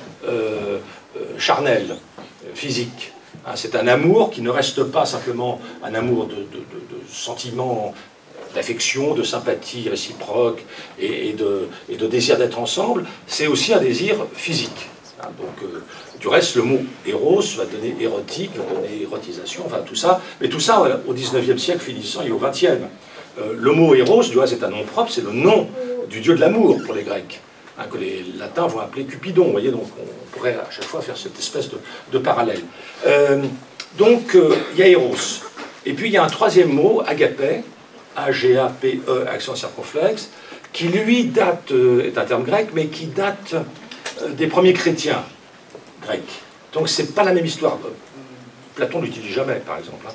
charnelle, physique. Hein, c'est un amour qui ne reste pas simplement un amour de sentiment, d'affection, de sympathie réciproque et de désir d'être ensemble, c'est aussi un désir physique. Hein, donc, du reste, le mot Eros va donner érotique, va donner érotisation, enfin tout ça, mais tout ça au XIXe siècle finissant et au XXe. Le mot Eros, du reste, c'est un nom propre, c'est le nom du dieu de l'amour pour les Grecs, hein, que les Latins vont appeler Cupidon, vous voyez, donc on pourrait à chaque fois faire cette espèce de parallèle. Donc, il y a Eros, et puis il y a un troisième mot, agapé, A-G-A-P-E, accent circonflexe, qui lui date, est un terme grec, mais qui date des premiers chrétiens grecs. Donc c'est pas la même histoire. Platon ne l'utilise jamais, par exemple. Hein.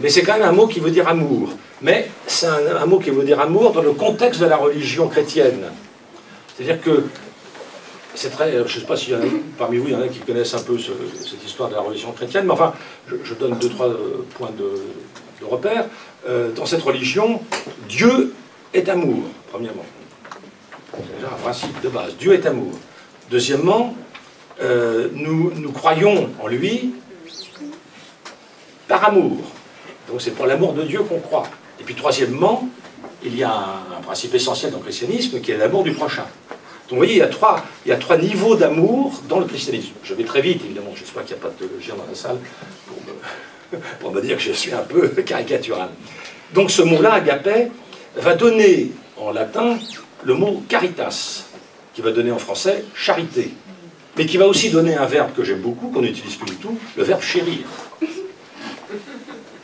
Mais c'est quand même un mot qui veut dire amour. Mais c'est un mot qui veut dire amour dans le contexte de la religion chrétienne. C'est-à-dire que c'est très... Je ne sais pas s'il y en a, parmi vous, il y en a qui connaissent un peu cette histoire de la religion chrétienne, mais enfin, je donne 2-3 points de repère. Dans cette religion, Dieu est amour, premièrement. C'est déjà un principe de base. Dieu est amour. Deuxièmement, nous croyons en lui par amour. Donc c'est pour l'amour de Dieu qu'on croit. Et puis troisièmement, il y a un principe essentiel dans le christianisme qui est l'amour du prochain. Donc vous voyez, il y a trois niveaux d'amour dans le christianisme. Je vais très vite, évidemment, j'espère qu'il n'y a pas de théologien dans la salle pour me dire que je suis un peu caricatural. Donc ce mot-là, agapé, va donner en latin le mot caritas, qui va donner en français charité, mais qui va aussi donner un verbe que j'aime beaucoup, qu'on n'utilise plus du tout, le verbe chérir.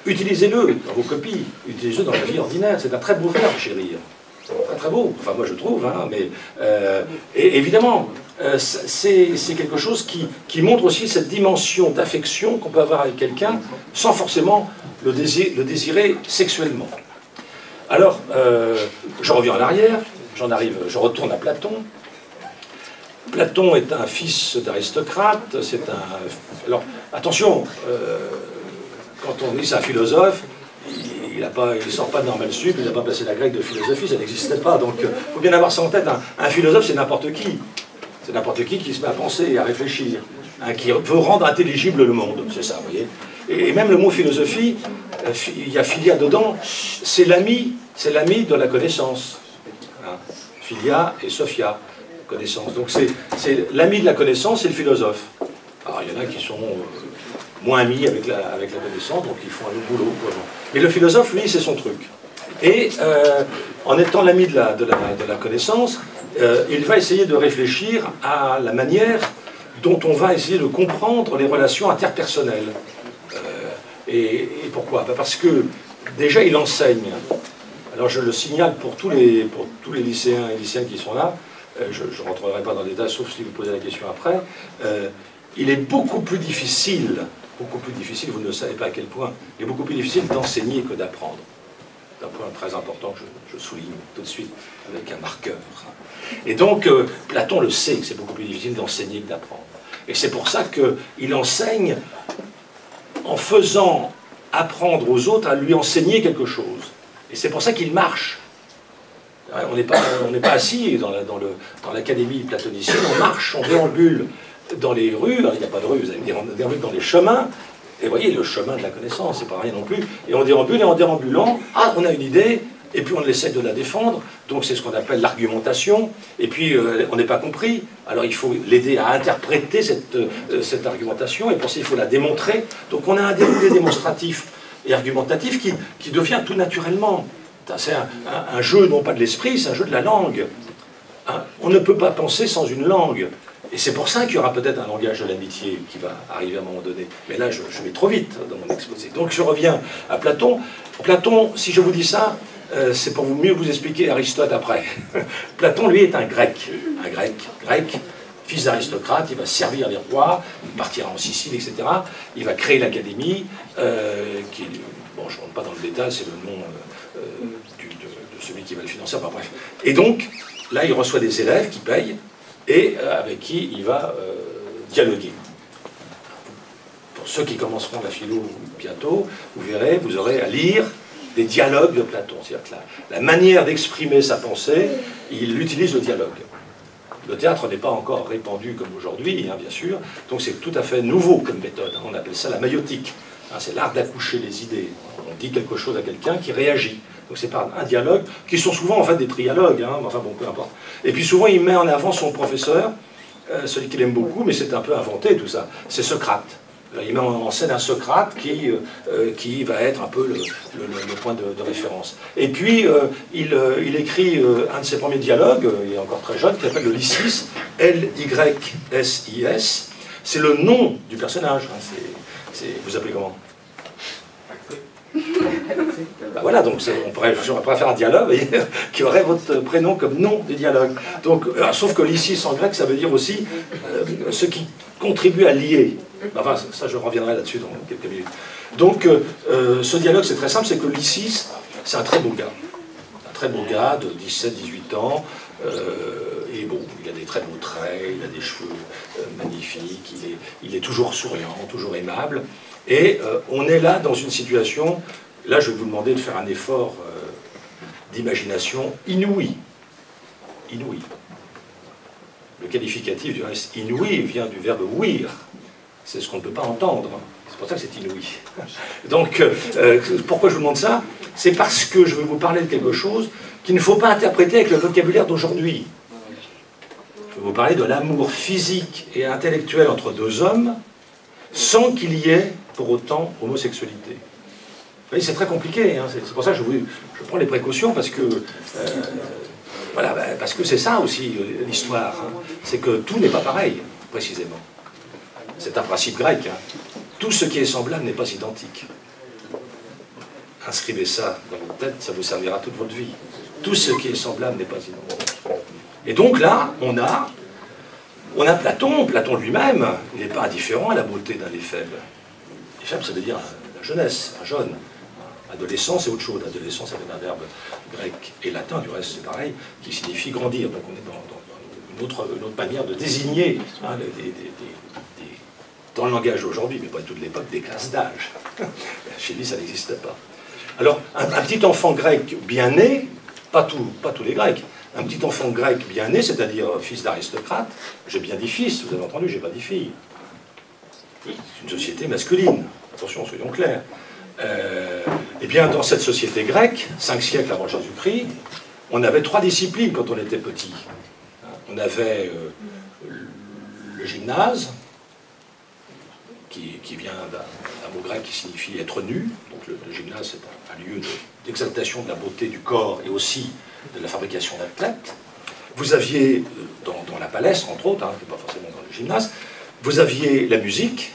Utilisez-le dans vos copies, utilisez-le dans la vie ordinaire, c'est un très beau verbe, chérir. Très très beau, enfin moi je trouve, hein, mais et évidemment, c'est quelque chose qui montre aussi cette dimension d'affection qu'on peut avoir avec quelqu'un sans forcément le désirer sexuellement. Alors, je reviens en arrière, je retourne à Platon. Platon est un fils d'aristocrate, c'est un... Alors, attention, quand on dit c'est un philosophe, il ne sort pas de Normal Sup, il n'a pas passé la grecque de philosophie, ça n'existait pas. Donc il faut bien avoir ça en tête. Un philosophe, c'est n'importe qui. C'est n'importe qui se met à penser et à réfléchir, hein, qui veut rendre intelligible le monde. C'est ça, vous voyez. Et même le mot philosophie, il y a philia dedans, c'est l'ami de la connaissance. Hein. Philia et sophia, connaissance. Donc c'est l'ami de la connaissance et le philosophe. Alors il y en a qui sont... moins amis avec la connaissance, donc ils font un autre boulot. Quoi. Mais le philosophe, lui, c'est son truc. Et en étant l'ami de la connaissance, il va essayer de réfléchir à la manière dont on va essayer de comprendre les relations interpersonnelles. Et pourquoi? Parce que déjà, il enseigne. Alors je le signale pour tous les lycéens et lycéennes qui sont là, je ne rentrerai pas dans les détails, sauf si vous posez la question après, il est beaucoup plus difficile, vous ne savez pas à quel point, il est beaucoup plus difficile d'enseigner que d'apprendre. C'est un point très important que je souligne tout de suite avec un marqueur. Et donc, Platon le sait que c'est beaucoup plus difficile d'enseigner que d'apprendre. Et c'est pour ça qu'il enseigne en faisant apprendre aux autres à lui enseigner quelque chose. Et c'est pour ça qu'il marche. On n'est pas assis dans l'académie platonicienne, on marche, on déambule dans les rues, il n'y a pas de rue, vous avez des rues dans les chemins, et vous voyez, le chemin de la connaissance, c'est pas rien non plus, et on déambule, et en déambulant, on a une idée, et puis on essaie de la défendre, donc c'est ce qu'on appelle l'argumentation, et puis on n'est pas compris, alors il faut l'aider à interpréter cette argumentation, et pour ça il faut la démontrer, donc on a un déroulé démonstratif et argumentatif qui devient tout naturellement. C'est un jeu, non pas de l'esprit, c'est un jeu de la langue. Hein? On ne peut pas penser sans une langue. Et c'est pour ça qu'il y aura peut-être un langage de l'amitié qui va arriver à un moment donné. Mais là, je vais trop vite dans mon exposé. Donc je reviens à Platon. Platon, si je vous dis ça, c'est pour mieux vous expliquer Aristote après. Platon, lui, est un grec. Un grec fils d'aristocrate, il va servir les rois, il partira en Sicile, etc. Il va créer l'académie, qui, bon, je ne rentre pas dans le détail, c'est le nom de celui qui va le financer, enfin bref. Et donc, là, il reçoit des élèves qui payent, et avec qui il va dialoguer. Pour ceux qui commenceront la philo bientôt, vous verrez, vous aurez à lire des dialogues de Platon. C'est-à-dire que la manière d'exprimer sa pensée, il utilise le dialogue. Le théâtre n'est pas encore répandu comme aujourd'hui, hein, bien sûr, donc c'est tout à fait nouveau comme méthode. On appelle ça la maïotique. Hein, c'est l'art d'accoucher les idées. On dit quelque chose à quelqu'un qui réagit. Donc c'est par un dialogue, qui sont souvent en fait des trialogues, hein, enfin bon, peu importe. Et puis souvent il met en avant son professeur, celui qu'il aime beaucoup, mais c'est un peu inventé tout ça, c'est Socrate. Il met en scène un Socrate qui va être un peu le point de référence. Et puis, il écrit un de ses premiers dialogues, il est encore très jeune, qui s'appelle le Lysis, L-Y-S-I-S. C'est le nom du personnage. Hein, vous appelez comment? Ben voilà, donc on pourrait faire un dialogue voyez, qui aurait votre prénom comme nom du dialogue. Donc, sauf que Lysis en grec, ça veut dire aussi ce qui contribue à lier. Enfin, ça je reviendrai là-dessus dans quelques minutes. Donc, ce dialogue, c'est très simple, c'est que Lysis, c'est un très beau gars. Un très beau gars de 17-18 ans. Et bon, il a des très beaux traits, il a des cheveux magnifiques, il est toujours souriant, toujours aimable. Et on est là dans une situation, là je vais vous demander de faire un effort d'imagination inouï. Inouï. Le qualificatif du reste inouï vient du verbe ouïr. C'est ce qu'on ne peut pas entendre. C'est pour ça que c'est inouï. Donc, pourquoi je vous demande ça? C'est parce que je veux vous parler de quelque chose qu'il ne faut pas interpréter avec le vocabulaire d'aujourd'hui. Je vais vous parler de l'amour physique et intellectuel entre deux hommes, sans qu'il y ait pour autant homosexualité. Vous voyez, c'est très compliqué. Hein. C'est pour ça que je prends les précautions, parce que voilà, parce que c'est ça aussi l'histoire. Hein. C'est que tout n'est pas pareil, précisément. C'est un principe grec. Hein. Tout ce qui est semblable n'est pas identique. Inscrivez ça dans votre tête, ça vous servira toute votre vie. Tout ce qui est semblable n'est pas identique. Et donc là, on a Platon. Platon lui-même, il n'est pas indifférent à la beauté d'un éphèbe. Éphèbe, ça veut dire la jeunesse, un jeune. Adolescence, c'est autre chose. Adolescence, c'est un verbe grec et latin, du reste, c'est pareil, qui signifie grandir. Donc on est dans une autre manière de désigner hein, dans le langage d'aujourd'hui, mais pas de toute l'époque, des classes d'âge. Chez lui, ça n'existait pas. Alors, un petit enfant grec bien né, pas tous les Grecs, un petit enfant grec bien né, c'est-à-dire fils d'aristocrate, j'ai bien dit fils, vous avez entendu, j'ai pas dit fille. C'est une société masculine, attention, soyons clairs. Eh bien, dans cette société grecque, 5 siècles avant Jésus-Christ, on avait 3 disciplines quand on était petit. On avait le gymnase, qui vient d'un mot grec qui signifie être nu. Donc le gymnase, c'est un lieu d'exaltation de la beauté du corps et aussi de la fabrication d'athlètes. Vous aviez, dans la palestre, entre autres, hein, pas forcément dans le gymnase, vous aviez la musique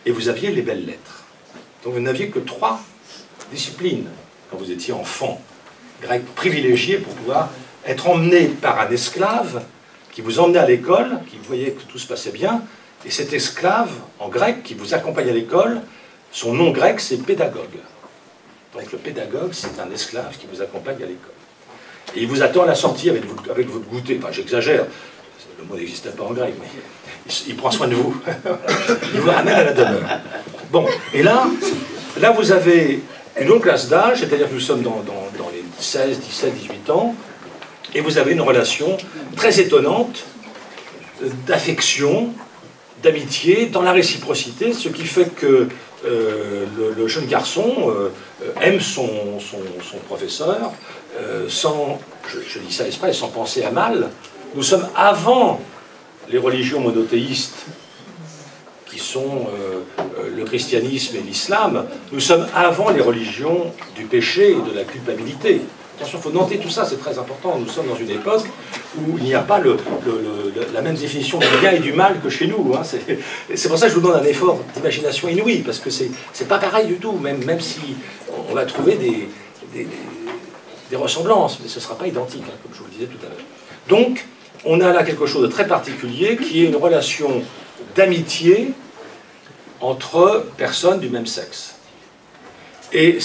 et vous aviez les belles lettres. Donc vous n'aviez que 3 disciplines quand vous étiez enfant grec privilégié pour pouvoir être emmené par un esclave qui vous emmenait à l'école, qui voyait que tout se passait bien, et cet esclave, en grec, qui vous accompagne à l'école, son nom grec, c'est pédagogue. Donc le pédagogue, c'est un esclave qui vous accompagne à l'école. Et il vous attend à la sortie avec votre goûter. Enfin, j'exagère, le mot n'existait pas en grec, mais il prend soin de vous. Il vous ramène à la demeure. Bon, et là vous avez une autre classe d'âge, c'est-à-dire que nous sommes dans les 16, 17, 18 ans, et vous avez une relation très étonnante d'affection, d'amitié, dans la réciprocité, ce qui fait que le jeune garçon aime son professeur, sans, je dis ça exprès, sans penser à mal. Nous sommes avant les religions monothéistes, qui sont le christianisme et l'islam. Nous sommes avant les religions du péché et de la culpabilité. Attention, il faut noter tout ça, c'est très important. Nous sommes dans une époque où il n'y a pas la même définition du bien et du mal que chez nous. Hein. C'est pour ça que je vous demande un effort d'imagination inouï, parce que c'est pas pareil du tout, même si on va trouver des ressemblances, mais ce ne sera pas identique, hein, comme je vous le disais tout à l'heure. Donc, on a là quelque chose de très particulier qui est une relation d'amitié entre personnes du même sexe. Et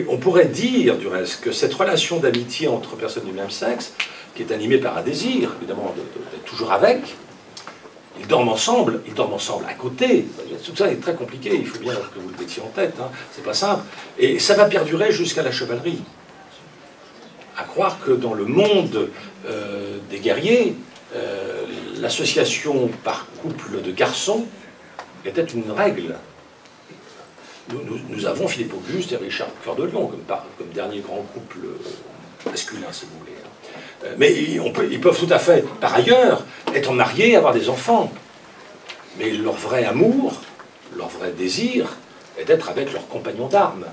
on pourrait dire, du reste, que cette relation d'amitié entre personnes du même sexe, qui est animée par un désir, évidemment, d'être toujours avec, ils dorment ensemble à côté. Tout ça est très compliqué, il faut bien que vous le mettiez en tête, hein. C'est pas simple. Et ça va perdurer jusqu'à la chevalerie. À croire que dans le monde des guerriers, l'association par couple de garçons était une règle. Nous avons Philippe Auguste et Richard Cœur de Lion comme dernier grand couple masculin, si vous voulez. Mais ils peuvent tout à fait, par ailleurs, être mariés, avoir des enfants. Mais leur vrai amour, leur vrai désir, est d'être avec leur compagnon d'armes.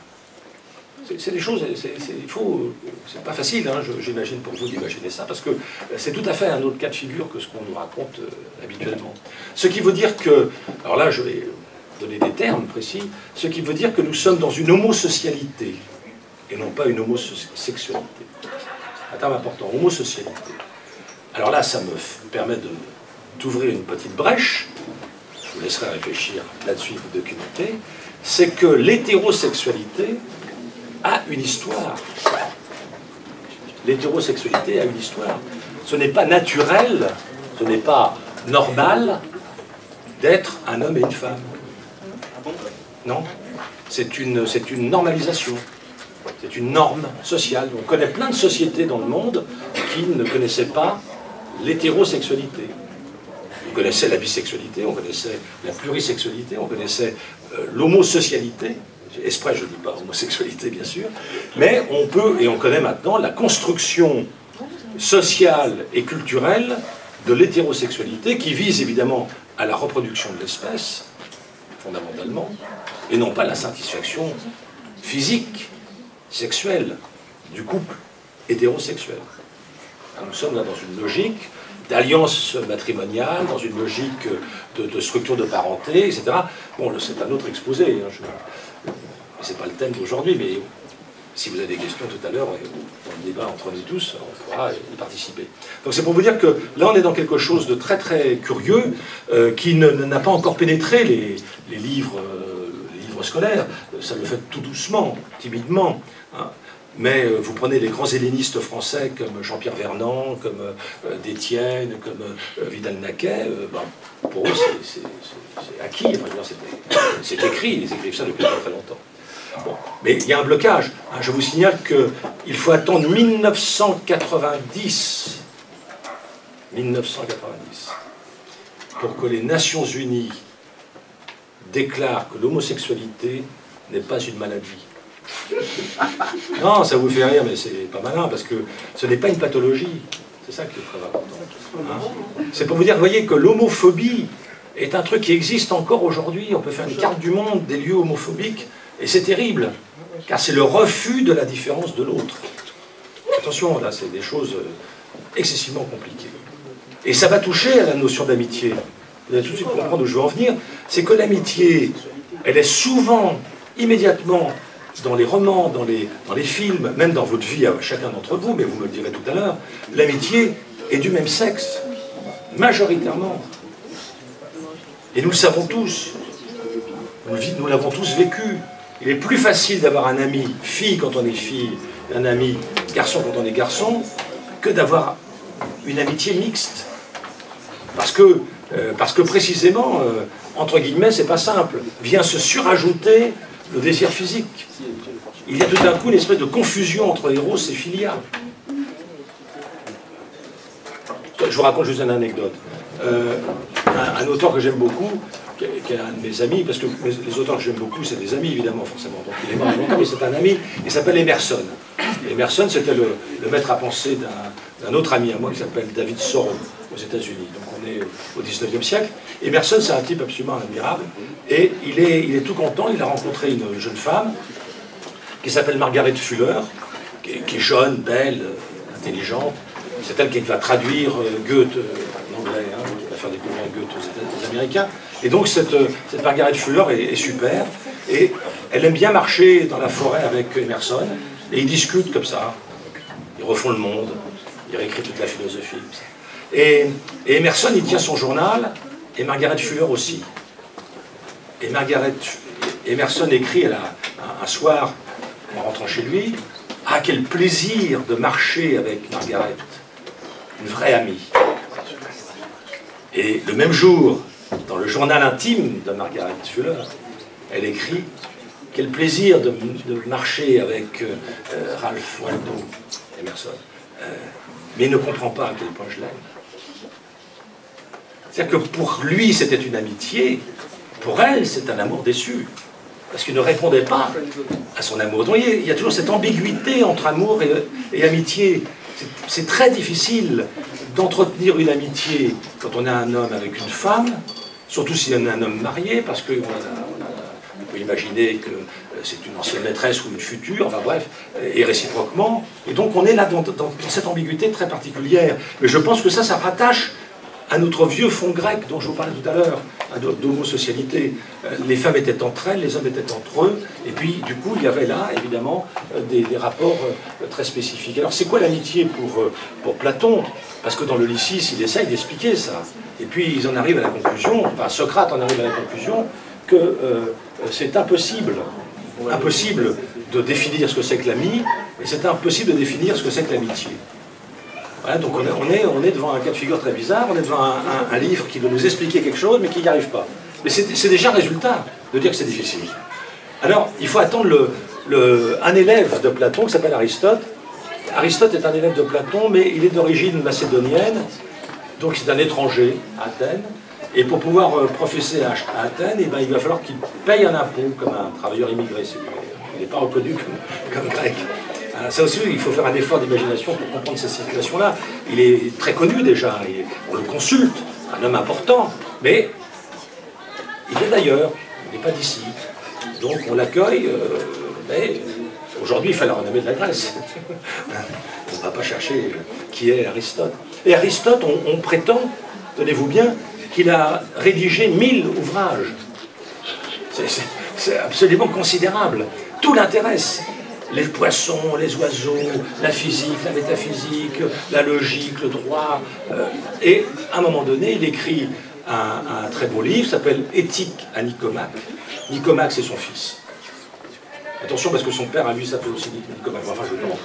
C'est des choses, c'est pas facile, hein, j'imagine, pour vous d'imaginer ça, parce que c'est tout à fait un autre cas de figure que ce qu'on nous raconte habituellement. Ce qui veut dire que, alors là je vais donner des termes précis, ce qui veut dire que nous sommes dans une homosocialité, et non pas une homosexualité. Un terme important, homosocialité. Alors là, ça me permet d'ouvrir une petite brèche, je vous laisserai réfléchir là-dessus, vous documenter, c'est que l'hétérosexualité a une histoire. L'hétérosexualité a une histoire. Ce n'est pas naturel, ce n'est pas normal d'être un homme et une femme. Non, c'est une normalisation. C'est une norme sociale. On connaît plein de sociétés dans le monde qui ne connaissaient pas l'hétérosexualité. On connaissait la bisexualité, on connaissait la plurisexualité, on connaissait l'homosocialité. Exprès, je ne dis pas homosexualité, bien sûr, mais on peut, et on connaît maintenant, la construction sociale et culturelle de l'hétérosexualité qui vise évidemment à la reproduction de l'espèce, fondamentalement, et non pas la satisfaction physique, sexuelle, du couple hétérosexuel. Nous sommes là dans une logique d'alliance matrimoniale, dans une logique de structure de parenté, etc. Bon, c'est un autre exposé, hein, c'est pas le thème d'aujourd'hui, mais si vous avez des questions tout à l'heure, dans le débat entre nous tous, on pourra y participer. Donc c'est pour vous dire que là on est dans quelque chose de très très curieux, qui n'a pas encore pénétré les livres scolaires. Ça le fait tout doucement, timidement, hein. Mais vous prenez les grands hellénistes français comme Jean-Pierre Vernant, comme Détienne, comme Vidal-Naquet, pour eux c'est acquis, enfin, c'est écrit, ils écrivent ça depuis très longtemps. Bon. Mais il y a un blocage. Hein. Je vous signale qu'il faut attendre 1990 pour que les Nations Unies déclarent que l'homosexualité n'est pas une maladie. Non, ça vous fait rire, mais c'est pas malin, parce que ce n'est pas une pathologie. C'est ça qui est très important. Hein. C'est pour vous dire, vous voyez, que l'homophobie est un truc qui existe encore aujourd'hui. On peut faire une carte du monde des lieux homophobiques, et c'est terrible, car c'est le refus de la différence de l'autre. Attention, là, c'est des choses excessivement compliquées. Et ça va toucher à la notion d'amitié. Vous allez tout de suite comprendre où je veux en venir. C'est que l'amitié, elle est souvent, immédiatement, dans les romans, dans les films, même dans votre vie à chacun d'entre vous, mais vous me le direz tout à l'heure, l'amitié est du même sexe, majoritairement. Et nous le savons tous. Nous l'avons tous vécu. Il est plus facile d'avoir un ami fille quand on est fille, un ami garçon quand on est garçon, que d'avoir une amitié mixte. Parce que précisément, entre guillemets, c'est pas simple. Vient se surajouter le désir physique. Il y a tout d'un coup une espèce de confusion entre Eros et Philia. Je vous raconte juste une anecdote. Un auteur que j'aime beaucoup, qui est un de mes amis, parce que les auteurs que j'aime beaucoup, c'est des amis, évidemment, forcément. Donc il est mort il y a longtemps, mais c'est un ami, il s'appelle Emerson. Emerson, c'était le maître à penser d'un autre ami à moi qui s'appelle David Thoreau, aux États-Unis. Donc on est au 19e siècle. Emerson, c'est un type absolument admirable, et il est tout content, il a rencontré une jeune femme qui s'appelle Margaret Fuller, qui est jeune, belle, intelligente. C'est elle qui va traduire Goethe en anglais, hein, qui va faire découvrir Goethe aux Américains. Et donc cette Margaret Fuller est super, et elle aime bien marcher dans la forêt avec Emerson, et ils discutent comme ça. Ils refont le monde, ils réécrivent toute la philosophie. Comme ça. Et Emerson, il tient son journal, et Margaret Fuller aussi. Et Emerson écrit un soir, en rentrant chez lui, « Ah, quel plaisir de marcher avec Margaret, une vraie amie. » Et le même jour, dans le journal intime de Margaret Fuller, elle écrit « Quel plaisir de marcher avec Ralph Waldo Emerson. Mais il ne comprend pas à quel point je l'aime. » C'est-à-dire que pour lui, c'était une amitié. Pour elle, c'est un amour déçu. Parce qu'il ne répondait pas à son amour. Donc il y a toujours cette ambiguïté entre amour et amitié. C'est très difficile d'entretenir une amitié quand on a un homme avec une femme, surtout si on a un homme marié, parce qu'on peut imaginer que c'est une ancienne maîtresse ou une future, enfin bref, et réciproquement. Et donc on est là dans cette ambiguïté très particulière. Mais je pense que ça rattache à notre vieux fond grec dont je vous parlais tout à l'heure, d'homosocialité. Les femmes étaient entre elles, les hommes étaient entre eux, et puis du coup il y avait là évidemment des rapports très spécifiques. Alors c'est quoi l'amitié pour Platon? Parce que dans le Lycis, il essaye d'expliquer ça. Et puis ils en arrivent à la conclusion, enfin Socrate en arrive à la conclusion, que c'est impossible de définir ce que c'est que l'ami, et c'est impossible de définir ce que c'est que l'amitié. Voilà, donc on est devant un cas de figure très bizarre, on est devant un livre qui veut nous expliquer quelque chose, mais qui n'y arrive pas. Mais c'est déjà un résultat de dire que c'est difficile. Alors, il faut attendre un élève de Platon qui s'appelle Aristote. Aristote est un élève de Platon, mais il est d'origine macédonienne, donc c'est un étranger à Athènes. Et pour pouvoir professer à Athènes, eh ben, il va falloir qu'il paye un impôt comme un travailleur immigré. Il n'est pas reconnu comme grec. Ça aussi, il faut faire un effort d'imagination pour comprendre cette situation-là. Il est très connu déjà, on le consulte, un homme important, mais il est d'ailleurs, il n'est pas d'ici. Donc on l'accueille, mais aujourd'hui il fallait renommer de la Grèce. On ne va pas chercher qui est Aristote. Et Aristote, on prétend, tenez-vous bien, qu'il a rédigé 1000 ouvrages. C'est absolument considérable. Tout l'intéresse. Les poissons, les oiseaux, la physique, la métaphysique, la logique, le droit. Et à un moment donné, il écrit un très beau livre, s'appelle Éthique à Nicomaque. Nicomaque, c'est son fils. Attention, parce que son père, à lui, s'appelle aussi Nicomaque. Enfin, je ne sais pas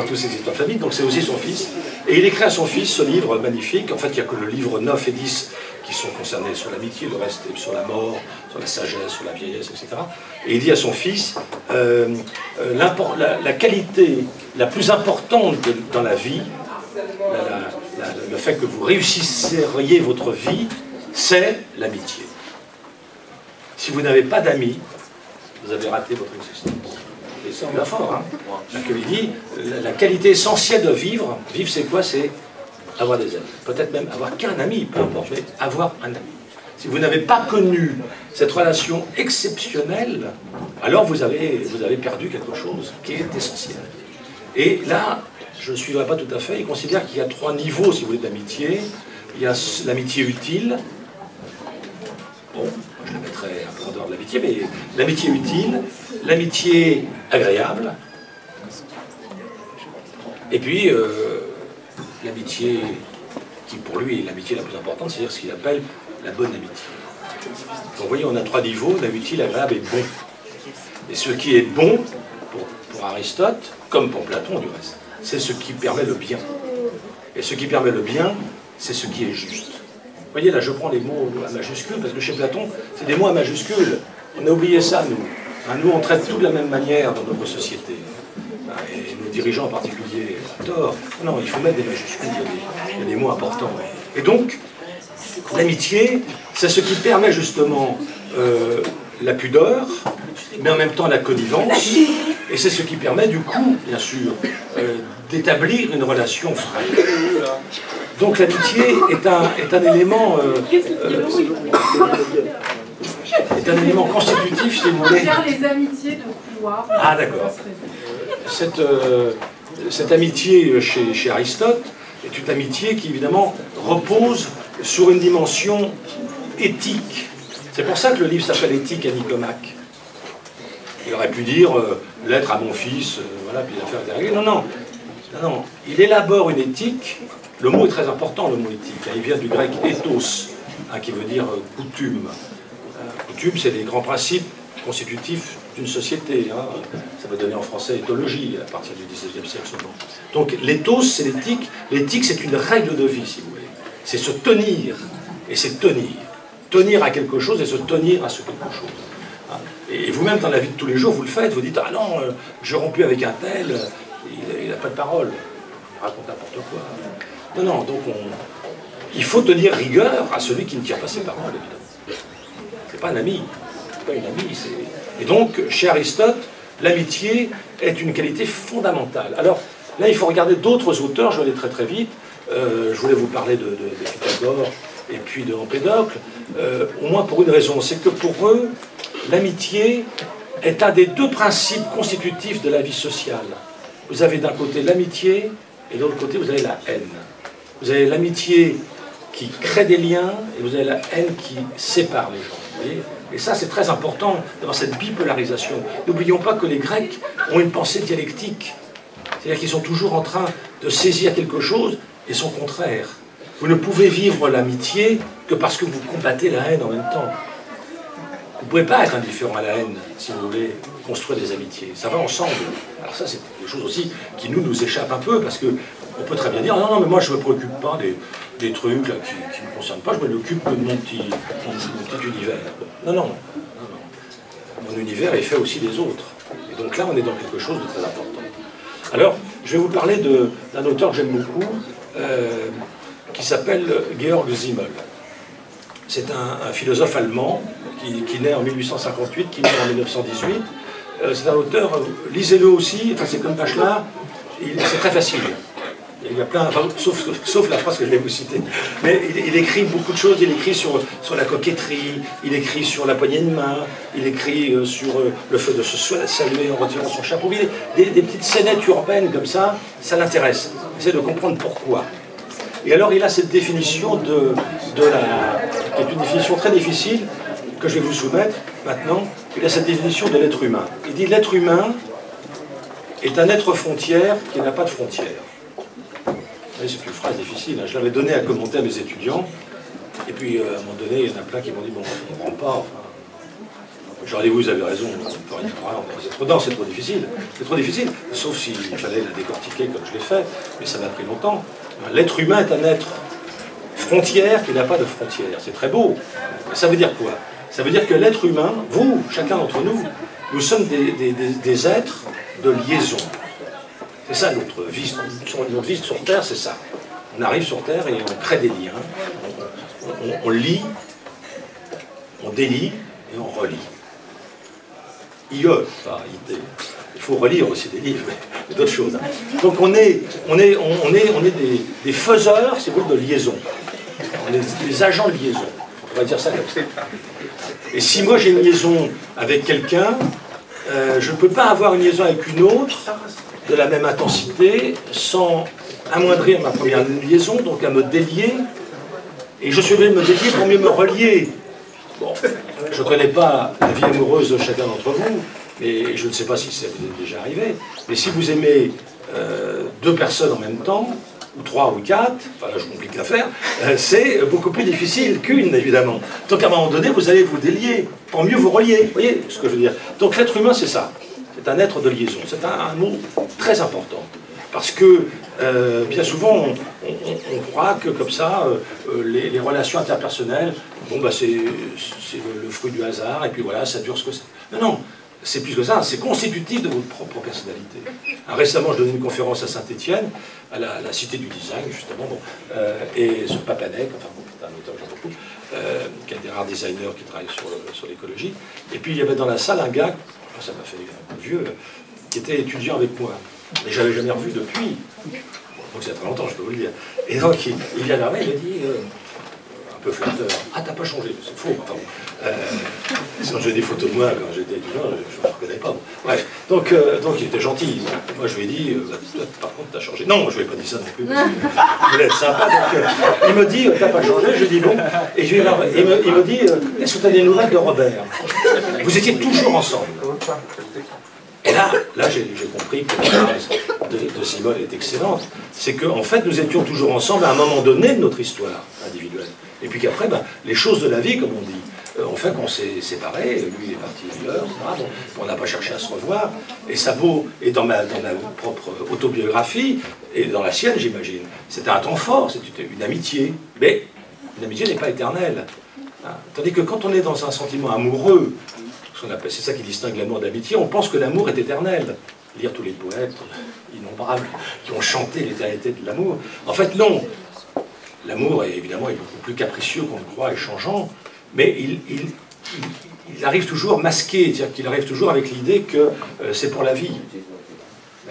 dans tous ces histoires de famille, donc c'est aussi son fils. Et il écrit à son fils ce livre magnifique. En fait, il n'y a que le livre 9 et 10 qui sont concernés sur l'amitié, le reste est sur la mort, sur la sagesse, sur la vieillesse, etc. Et il dit à son fils, la qualité la plus importante dans la vie, le fait que vous réussiriez votre vie, c'est l'amitié. Si vous n'avez pas d'amis, vous avez raté votre existence. Et c'est la fort, hein. Donc il dit, la qualité essentielle de vivre, c'est quoi? C'est avoir des amis. Peut-être même avoir qu'un ami, peu importe, mais avoir un ami. Si vous n'avez pas connu cette relation exceptionnelle, alors vous avez perdu quelque chose qui est essentiel. Et là, je ne suivrai pas tout à fait, il considère qu'il y a 3 niveaux, si vous voulez, d'amitié. Il y a l'amitié utile. Bon, je la mettrai un peu en dehors de l'amitié, mais l'amitié utile, l'amitié agréable, et puis l'amitié qui pour lui est l'amitié la plus importante, c'est-à-dire ce qu'il appelle la bonne amitié. Donc vous voyez, on a 3 niveaux, l'amitié, agréable et bon. Et ce qui est bon, pour Aristote, comme pour Platon du reste, c'est ce qui permet le bien. Et ce qui permet le bien, c'est ce qui est juste. Vous voyez, là, je prends les mots à majuscules, parce que chez Platon, c'est des mots à majuscules. On a oublié ça, nous. Nous, on traite tout de la même manière dans notre société. Et nos dirigeants en particulier, à tort. Non, il faut mettre des majuscules, il y a des mots importants. Et donc, l'amitié, c'est ce qui permet justement la pudeur, mais en même temps la connivence, et c'est ce qui permet du coup, bien sûr, d'établir une relation vraie. Donc l'amitié est un élément constitutif, si vous voulez. Faire les amitiés de couloir. Ah d'accord. Cette amitié chez Aristote est une amitié qui évidemment repose sur une dimension éthique. C'est pour ça que le livre s'appelle Éthique à Nicomaque. Il aurait pu dire lettre à mon fils, voilà, puis l'affaire est réglée. Non, non. Il élabore une éthique Le mot est très important, le mot éthique. Il vient du grec ethos, qui veut dire coutume. Coutume, c'est les grands principes constitutifs d'une société. Ça va donner en français éthologie à partir du XIXe siècle seulement. Donc l'éthos, c'est l'éthique. L'éthique, c'est une règle de vie, si vous voulez. C'est se tenir, et c'est tenir. Tenir à quelque chose et se tenir à ce quelque chose. Et vous-même, dans la vie de tous les jours, vous le faites, vous dites « Ah non, je rompu avec un tel, il n'a pas de parole, il raconte n'importe quoi. » Non, donc il faut tenir rigueur à celui qui ne tient pas ses paroles, évidemment. C'est pas un ami, c'est pas une amie. Et donc, chez Aristote, l'amitié est une qualité fondamentale. Alors, là, il faut regarder d'autres auteurs, je vais aller très très vite. Je voulais vous parler de Pythagore et puis de Empédocle, au moins pour une raison, c'est que pour eux, l'amitié est un des deux principes constitutifs de la vie sociale. Vous avez d'un côté l'amitié, et de l'autre côté, vous avez la haine. Vous avez l'amitié qui crée des liens, et vous avez la haine qui sépare les gens. Vous voyez ? Et ça, c'est très important dans cette bipolarisation. N'oublions pas que les Grecs ont une pensée dialectique. C'est-à-dire qu'ils sont toujours en train de saisir quelque chose et son contraire. Vous ne pouvez vivre l'amitié que parce que vous combattez la haine en même temps. Vous ne pouvez pas être indifférent à la haine si vous voulez construire des amitiés. Ça va ensemble. Alors ça, c'est des choses aussi qui nous échappent un peu, parce qu'on peut très bien dire « Non, mais moi, je ne me préoccupe pas des trucs là, qui ne me concernent pas, je me occupe que de mon petit univers. » Non. Mon univers est fait aussi des autres. Et donc là, on est dans quelque chose de très important. Alors, je vais vous parler d'un auteur que j'aime beaucoup, qui s'appelle Georg Simmel. C'est un philosophe allemand qui naît en 1858, qui meurt en 1918. C'est un auteur, lisez-le aussi, enfin c'est comme Bachelard, c'est très facile. Il y a plein, enfin, sauf la phrase que je vais vous citer. Mais il écrit beaucoup de choses, il écrit sur la coquetterie, il écrit sur la poignée de main, il écrit sur le fait de se saluer en retirant son chapeau. Des petites scénettes urbaines comme ça l'intéresse. Il essaie de comprendre pourquoi. Et alors il a cette définition qui est une définition très difficile, que je vais vous soumettre maintenant. Il a cette définition de l'être humain. Il dit l'être humain est un être frontière qui n'a pas de frontières. C'est une phrase difficile, hein. Je l'avais donnée à commenter à mes étudiants, et puis à un moment donné, il y en a plein qui m'ont dit « Bon, on ne comprend pas, enfin... » J'aurais dit « Vous avez raison, c'est trop difficile. C'est trop difficile, sauf s'il fallait la décortiquer comme je l'ai fait, mais ça m'a pris longtemps. L'être humain est un être frontière qui n'a pas de frontières. C'est très beau. Mais ça veut dire quoi? Ça veut dire que l'être humain, vous, chacun d'entre nous, nous sommes des êtres de liaison. C'est ça notre vie. Notre vie sur Terre, c'est ça. On arrive sur Terre et on crée des liens. On lit, on délie et on relie. Il faut relire aussi des livres, mais d'autres choses. Donc on est des faiseurs, c'est quoi, de liaison. On est des agents de liaison. On va dire ça comme ça. Et si moi j'ai une liaison avec quelqu'un, je ne peux pas avoir une liaison avec une autre de la même intensité sans amoindrir ma première liaison, donc à me délier. Et je suis obligé de me délier pour mieux me relier. Bon, je ne connais pas la vie amoureuse de chacun d'entre vous, et je ne sais pas si ça vous est déjà arrivé, mais si vous aimez deux personnes en même temps, ou trois ou quatre, enfin là je complique l'affaire, c'est beaucoup plus difficile qu'une, évidemment. Donc à un moment donné, vous allez vous délier pour mieux vous relier. Vous voyez ce que je veux dire? Donc l'être humain, c'est ça. C'est un être de liaison. C'est un mot très important. Parce que bien souvent, on croit que comme ça, les relations interpersonnelles, bon, bah, c'est le fruit du hasard, et puis voilà, ça dure ce que c'est. Non, non, c'est plus que ça, c'est constitutif de votre propre personnalité. Récemment, je donnais une conférence à Saint-Étienne, à la Cité du Design, justement, bon, et sur Papanek, enfin bon, c'est un auteur que j'aime beaucoup, qui est un des rares designers qui travaille sur l'écologie. Et puis il y avait dans la salle un gars, ça m'a fait un peu vieux, qui était étudiant avec moi. Mais je n'avais jamais revu depuis. Donc c'est très longtemps, je peux vous le dire. Et donc il vient vers moi, il me dit, un peu flatteur, « Ah, t'as pas changé !» C'est faux, enfin bon. Sinon j'ai des photos de moi quand j'étais étudiant, je ne me reconnais pas. Bon. Bref, donc il était gentil. Moi je lui ai dit, toi, par contre, t'as changé. Non, je ne lui ai pas dit ça non plus. Il voulait être sympa. Donc, il me dit, t'as pas changé. Je lui dis, bon. Et je lui il me dit, est-ce que tu as des nouvelles de Robert? Vous étiez toujours ensemble. Et là j'ai compris que la phrase de Simone est excellente, c'est qu'en fait, nous étions toujours ensemble à un moment donné de notre histoire individuelle. Et puis qu'après, ben, les choses de la vie, comme on dit, ont fait qu'on s'est séparés, lui il est parti ailleurs, etc. On n'a pas cherché à se revoir, et ça vaut, et dans ma propre autobiographie, et dans la sienne, j'imagine, c'était un temps fort, c'était une amitié, mais une amitié n'est pas éternelle. Hein. Tandis que quand on est dans un sentiment amoureux, c'est ça qui distingue l'amour d'amitié, on pense que l'amour est éternel. Lire tous les poètes innombrables qui ont chanté l'éternité de l'amour. En fait, non. L'amour, évidemment, est beaucoup plus capricieux qu'on le croit et changeant, mais il arrive toujours masqué, c'est-à-dire qu'il arrive toujours avec l'idée que c'est pour la vie.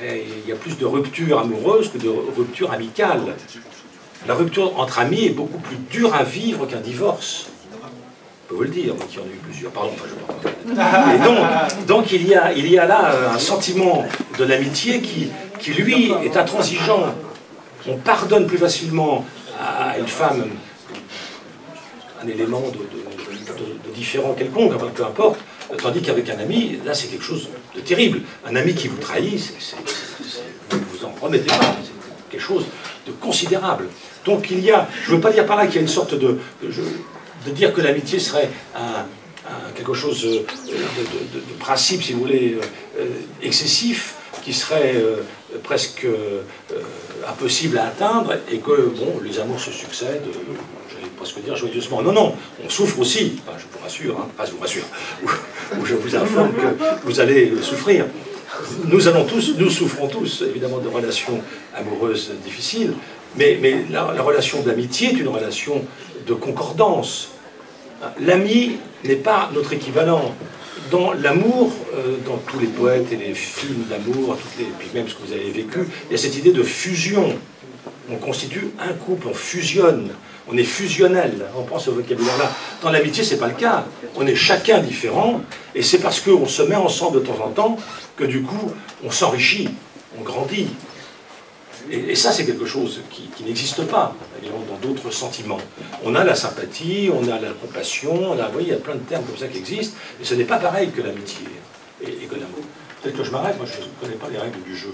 Mais il y a plus de ruptures amoureuses que de ruptures amicales. La rupture entre amis est beaucoup plus dure à vivre qu'un divorce. Je peux vous le dire, moi qui en ai eu plusieurs. Pardon, enfin, je parle. Et donc il y a là un sentiment de l'amitié qui, lui, est intransigeant. On pardonne plus facilement à une femme un élément de différent quelconque, enfin, peu importe, tandis qu'avec un ami, là c'est quelque chose de terrible. Un ami qui vous trahit, vous vous en remettez pas, c'est quelque chose de considérable. Donc il y a, je ne veux pas dire par là qu'il y a une sorte de dire que l'amitié serait quelque chose de principe, si vous voulez, excessif, qui serait presque impossible à atteindre, et que bon, les amours se succèdent, j'allais presque dire joyeusement. Non, non, on souffre aussi, enfin, je vous rassure, hein, enfin je vous rassure, ou je vous informe que vous allez souffrir. Nous souffrons tous, évidemment, de relations amoureuses difficiles, mais la relation d'amitié est une relation de concordance. L'ami n'est pas notre équivalent. Dans l'amour, dans tous les poètes et les films d'amour, puis même ce que vous avez vécu, il y a cette idée de fusion. On constitue un couple, on fusionne, on est fusionnel, on pense au vocabulaire-là. Dans l'amitié, ce n'est pas le cas. On est chacun différent, et c'est parce qu'on se met ensemble de temps en temps que du coup, on s'enrichit, on grandit. Et ça, c'est quelque chose qui n'existe pas, évidemment, dans d'autres sentiments. On a la sympathie, on a la compassion, vous voyez, il y a plein de termes comme ça qui existent, et ce n'est pas pareil que l'amitié et que l'amour. Peut-être que je m'arrête, moi je ne connais pas les règles du jeu.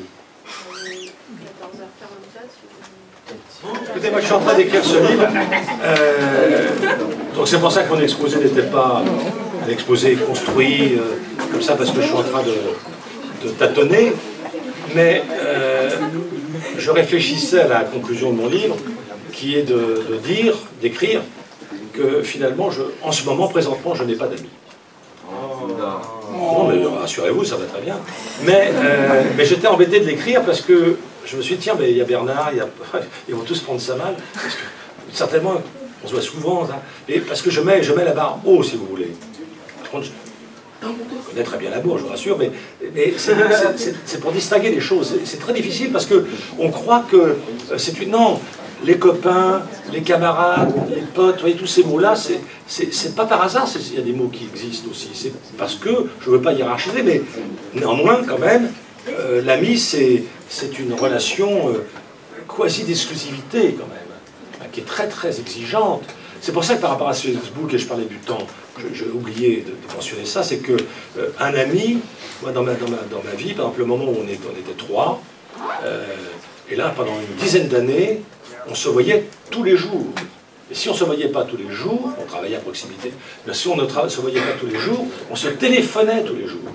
14h44. Écoutez, moi je suis en train d'écrire ce livre, donc c'est pour ça que mon exposé n'était pas un exposé construit comme ça, parce que je suis en train de tâtonner, mais je réfléchissais à la conclusion de mon livre, qui est d'écrire que finalement, en ce moment, présentement, je n'ai pas d'amis. Non, mais rassurez-vous, ça va très bien. Mais j'étais embêté de l'écrire parce que je me suis dit, tiens, mais il y a Bernard, ils vont tous prendre ça mal. Parce que, certainement, on se voit souvent, hein, et parce que je mets la barre haut, si vous voulez. Par contre, je connais très bien l'amour, je vous rassure, mais c'est pour distinguer les choses. C'est très difficile parce qu'on croit que c'est une... Non, les copains, les camarades, les potes, vous voyez, tous ces mots-là, c'est pas par hasard, il y a des mots qui existent aussi. C'est parce que, je ne veux pas hiérarchiser, mais néanmoins, quand même, l'ami, c'est une relation quasi d'exclusivité, quand même, qui est très, très exigeante. C'est pour ça que par rapport à Facebook, et je parlais du temps, j'ai oublié de mentionner ça, c'est que un ami, moi dans ma vie, par exemple le moment où on était 3, et là pendant une dizaine d'années, on se voyait tous les jours. Et si on ne se voyait pas tous les jours, on travaillait à proximité, mais si on ne se voyait pas tous les jours, on se téléphonait tous les jours.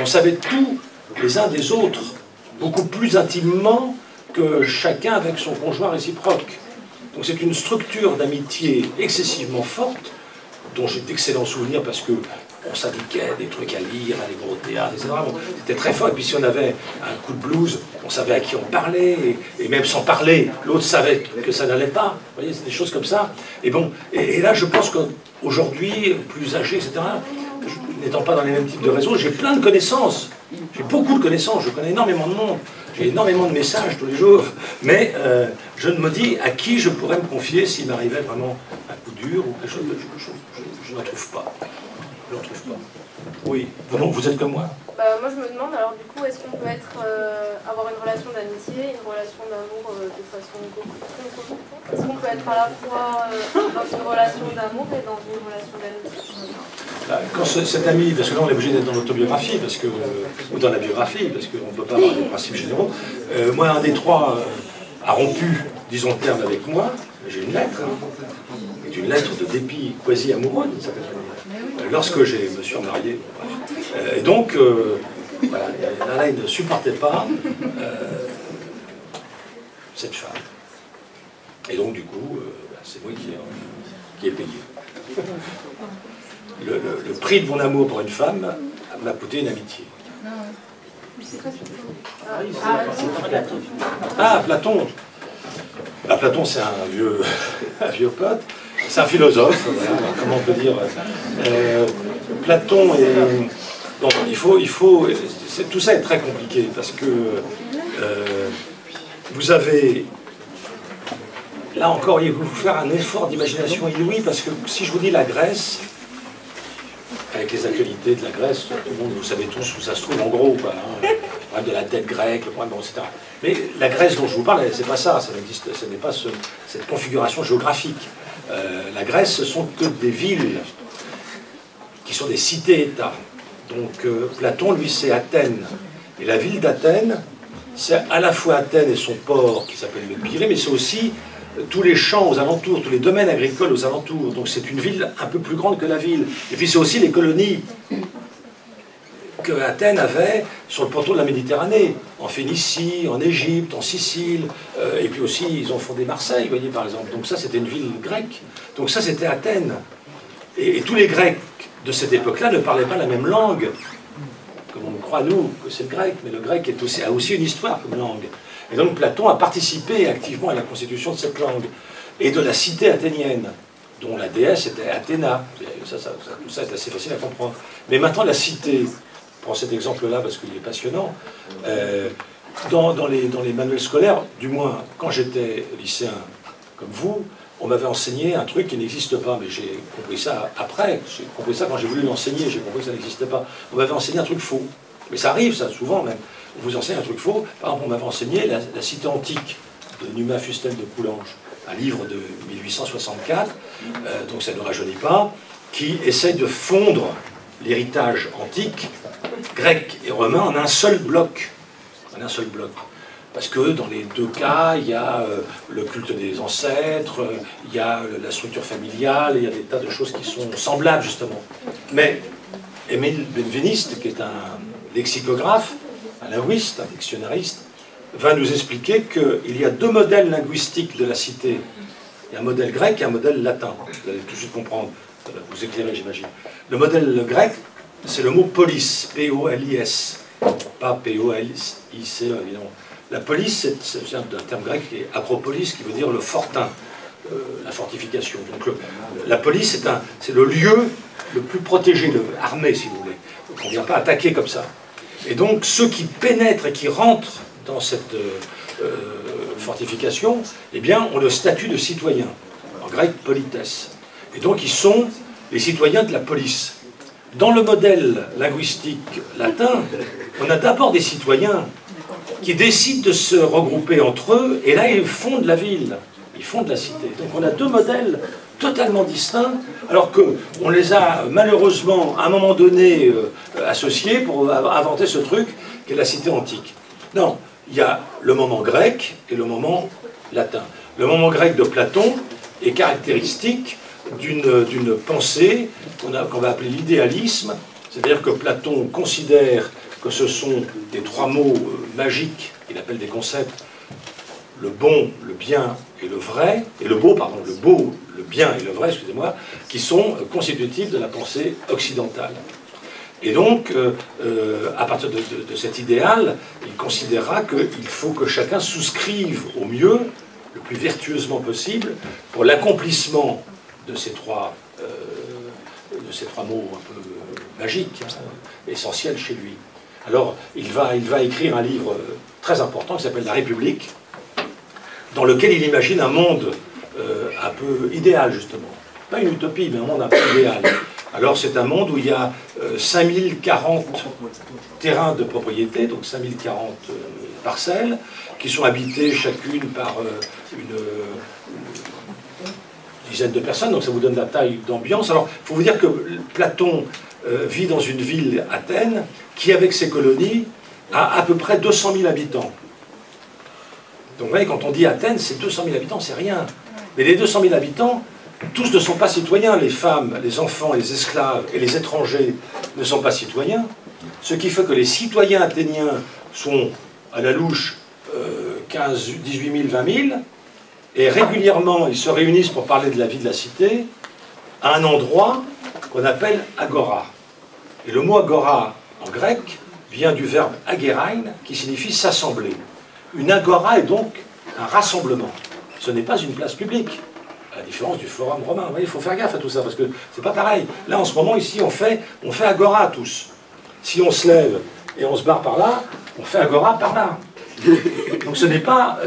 On savait tout les uns des autres, beaucoup plus intimement que chacun avec son conjoint réciproque. Donc c'est une structure d'amitié excessivement forte, dont j'ai d'excellents souvenirs parce que on s'indiquait des trucs à lire, à des gros théâtres, etc. Bon, c'était très fort. Et puis si on avait un coup de blues, on savait à qui on parlait, et même sans parler, l'autre savait que ça n'allait pas. Vous voyez, c'est des choses comme ça. Et bon, et là, je pense qu'aujourd'hui, plus âgé, etc., n'étant pas dans les mêmes types de réseaux, j'ai plein de connaissances. J'ai beaucoup de connaissances, je connais énormément de monde. J'ai énormément de messages tous les jours, mais je me dis à qui je pourrais me confier s'il m'arrivait vraiment un coup dur ou quelque chose, je n'en trouve pas. Je ne retrouve pas. Oui, vous êtes comme moi. Moi, je me demande, alors du coup, est-ce qu'on peut avoir une relation d'amitié, une relation d'amour de façon concomitante? Est-ce qu'on peut être à la fois dans une relation d'amour et dans une relation d'amitié? Quand cet ami, parce que là on est obligé d'être dans l'autobiographie, ou dans la biographie, parce qu'on ne peut pas avoir des principes généraux, moi, un des trois a rompu, disons, terme avec moi. J'ai une lettre, c'est une lettre de dépit quasi amoureux, d'une certaine manière, lorsque je me suis remarié. Et donc, voilà, là, il ne supportait pas cette femme. Et donc, du coup, c'est moi qui ai payé. Le prix de mon amour pour une femme m'a coûté une amitié. Ah, Platon. Ah, Platon, c'est un vieux pote. C'est un philosophe, voilà, comment on peut dire. Platon est... Donc, tout ça est très compliqué, parce que vous avez... Là encore, il faut faire un effort d'imagination inouï, parce que si je vous dis la Grèce, avec les actualités de la Grèce, tout le monde, vous savez tous où ça se trouve en gros, quoi, hein, le problème de la dette grecque, le problème, etc. Mais la Grèce dont je vous parle, c'est pas ça, ce n'est pas cette configuration géographique. La Grèce, ce sont que des villes, qui sont des cités-États. Donc Platon, lui, c'est Athènes. Et la ville d'Athènes, c'est à la fois Athènes et son port, qui s'appelle le Pirée, mais c'est aussi tous les champs aux alentours, tous les domaines agricoles aux alentours. Donc c'est une ville un peu plus grande que la ville. Et puis c'est aussi les colonies que Athènes avait sur le pourtour de la Méditerranée, en Phénicie, en Égypte, en Sicile, et puis aussi ils ont fondé Marseille, vous voyez par exemple. Donc ça c'était une ville grecque. Donc ça c'était Athènes. Et tous les Grecs de cette époque-là ne parlaient pas la même langue. Comme on croit nous que c'est le grec, mais le grec a aussi une histoire comme langue. Et donc Platon a participé activement à la constitution de cette langue et de la cité athénienne, dont la déesse était Athéna. Tout ça est assez facile à comprendre. Mais maintenant la cité, prends cet exemple-là parce qu'il est passionnant, dans les manuels scolaires, du moins quand j'étais lycéen comme vous, on m'avait enseigné un truc qui n'existe pas, mais j'ai compris ça après, j'ai compris ça quand j'ai voulu l'enseigner, j'ai compris que ça n'existait pas. On m'avait enseigné un truc faux. Mais ça arrive, ça, souvent même. On vous enseigne un truc faux. Par exemple, on m'avait enseigné la cité antique de Numa Fustel de Coulanges, un livre de 1864, donc ça ne rajeunit pas, qui essaye de fondre l'héritage antique, grec et romain, en un seul bloc. En un seul bloc. Parce que dans les deux cas, il y a le culte des ancêtres, il y a la structure familiale, il y a des tas de choses qui sont semblables, justement. Mais Émile Benveniste, qui est un lexicographe, un linguiste, un dictionnariste, va nous expliquer qu'il y a deux modèles linguistiques de la cité. Il y a un modèle grec et un modèle latin. Vous allez tout de suite comprendre, ça va vous éclairer, j'imagine. Le modèle grec, c'est le mot polis, P-O-L-I-S, pas P-O-L-I-C, évidemment. La police, c'est un terme grec qui est acropolis, qui veut dire le fortin, la fortification. Donc la police, c'est le lieu le plus protégé, armé, si vous voulez. Donc on ne vient pas attaquer comme ça. Et donc ceux qui pénètrent et qui rentrent dans cette fortification, eh bien, ont le statut de citoyen, en grec polites. Et donc ils sont les citoyens de la police. Dans le modèle linguistique latin, on a d'abord des citoyens qui décident de se regrouper entre eux, et là ils fondent la ville, ils fondent la cité. Donc on a deux modèles totalement distincts, alors qu'on les a malheureusement à un moment donné associés pour inventer ce truc qu'est la cité antique. Non, il y a le moment grec et le moment latin. Le moment grec de Platon est caractéristique d'une pensée qu'on va appeler l'idéalisme, c'est-à-dire que Platon considère que ce sont des trois mots magiques, qu'il appelle des concepts, le bon, le bien et le vrai, et le beau, pardon, le beau, le bien et le vrai, excusez-moi, qui sont constitutifs de la pensée occidentale. Et donc, à partir de cet idéal, il considérera qu'il faut que chacun souscrive au mieux, le plus vertueusement possible, pour l'accomplissement de ces trois mots un peu magiques, essentiels chez lui. Alors, il va écrire un livre très important qui s'appelle La République, dans lequel il imagine un monde un peu idéal, justement. Pas une utopie, mais un monde un peu idéal. Alors c'est un monde où il y a 5040 terrains de propriété, donc 5040 parcelles, qui sont habitées chacune par une dizaine de personnes, donc ça vous donne la taille d'ambiance. Alors il faut vous dire que Platon vit dans une ville, Athènes, qui avec ses colonies a à peu près 200 000 habitants. Donc vous voyez, quand on dit Athènes, c'est 200 000 habitants, c'est rien. Mais les 200 000 habitants, tous ne sont pas citoyens. Les femmes, les enfants, les esclaves et les étrangers ne sont pas citoyens. Ce qui fait que les citoyens athéniens sont à la louche 15, 18 000, 20 000. Et régulièrement, ils se réunissent pour parler de la vie de la cité à un endroit qu'on appelle agora. Et le mot agora en grec vient du verbe agérain, qui signifie s'assembler. Une agora est donc un rassemblement. Ce n'est pas une place publique, à la différence du forum romain. Vous voyez, il faut faire gaffe à tout ça, parce que c'est pas pareil. Là, en ce moment, ici, on fait agora tous. Si on se lève et on se barre par là, on fait agora par là. Donc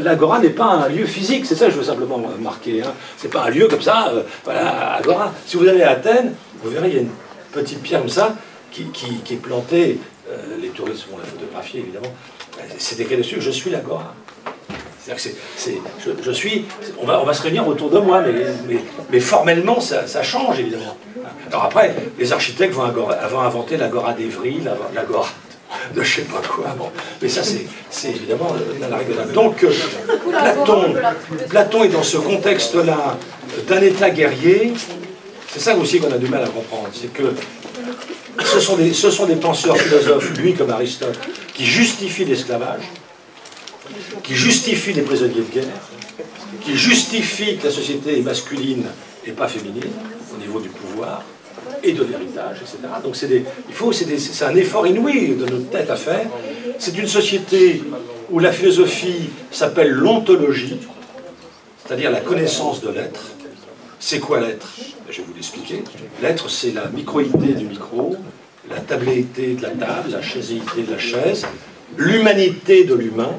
l'agora n'est pas un lieu physique, c'est ça que je veux simplement marquer. Hein. C'est pas un lieu comme ça, voilà, agora. Si vous allez à Athènes, vous verrez, il y a une petite pierre comme ça qui est plantée. Les touristes vont la photographier, évidemment. C'est écrit dessus, je suis l'agora. C'est-à-dire que je suis, on va se réunir autour de moi, mais formellement, ça change, évidemment. Alors après, les architectes vont inventer l'agora d'Évry, l'agora de je sais pas quoi. Bon. Mais ça, c'est évidemment la rigolade. Donc, Platon est dans ce contexte-là d'un état guerrier. C'est ça aussi qu'on a du mal à comprendre. C'est que ce sont des penseurs philosophes, lui comme Aristote, qui justifient l'esclavage, qui justifient les prisonniers de guerre, qui justifient que la société est masculine et pas féminine, au niveau du pouvoir et de l'héritage, etc. Donc c'est un effort inouï de notre tête à faire. C'est une société où la philosophie s'appelle l'ontologie, c'est-à-dire la connaissance de l'être. C'est quoi l'être? Je vais vous l'expliquer. L'être, c'est la microïté du micro, la tabléité de la table, la chaiséité de la chaise, l'humanité de l'humain.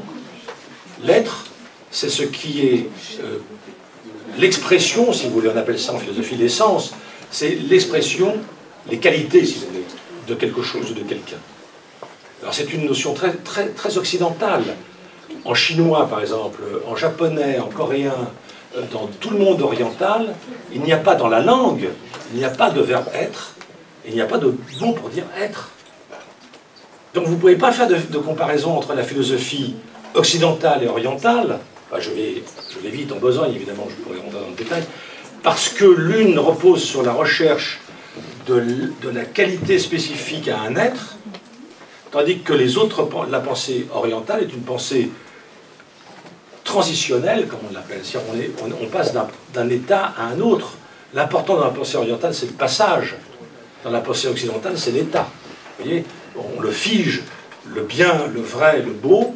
L'être, c'est ce qui est l'expression, si vous voulez, on appelle ça en philosophie l'essence, c'est l'expression, les qualités, si vous voulez, de quelque chose ou de quelqu'un. Alors c'est une notion très, très, très occidentale. En chinois, par exemple, en japonais, en coréen, dans tout le monde oriental, il n'y a pas dans la langue, il n'y a pas de verbe être, il n'y a pas de mot pour dire être. Donc vous ne pouvez pas faire de comparaison entre la philosophie occidentale et orientale. Enfin, je vais vite en besogne, évidemment, je pourrais rentrer dans le détail, parce que l'une repose sur la recherche de la qualité spécifique à un être, tandis que les autres, la pensée orientale est une pensée transitionnelle, comme on l'appelle. On passe d'un état à un autre. L'important dans la pensée orientale, c'est le passage. Dans la pensée occidentale, c'est l'état. Vous voyez, on le fige, le bien, le vrai, le beau.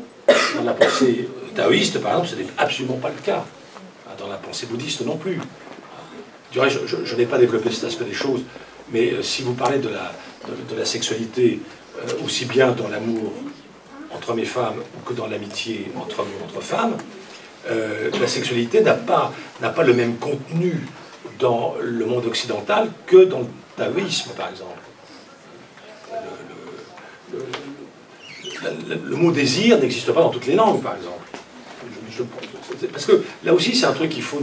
Dans la pensée taoïste, par exemple, ce n'est absolument pas le cas. Dans la pensée bouddhiste non plus. Du reste, je n'ai pas développé cet aspect des choses, mais si vous parlez de la sexualité, aussi bien dans l'amour entre hommes et femmes que dans l'amitié entre hommes et entre femmes, la sexualité n'a pas le même contenu dans le monde occidental que dans le taoïsme, par exemple. Le mot désir n'existe pas dans toutes les langues, par exemple. Parce que là aussi, c'est un truc qu'il faut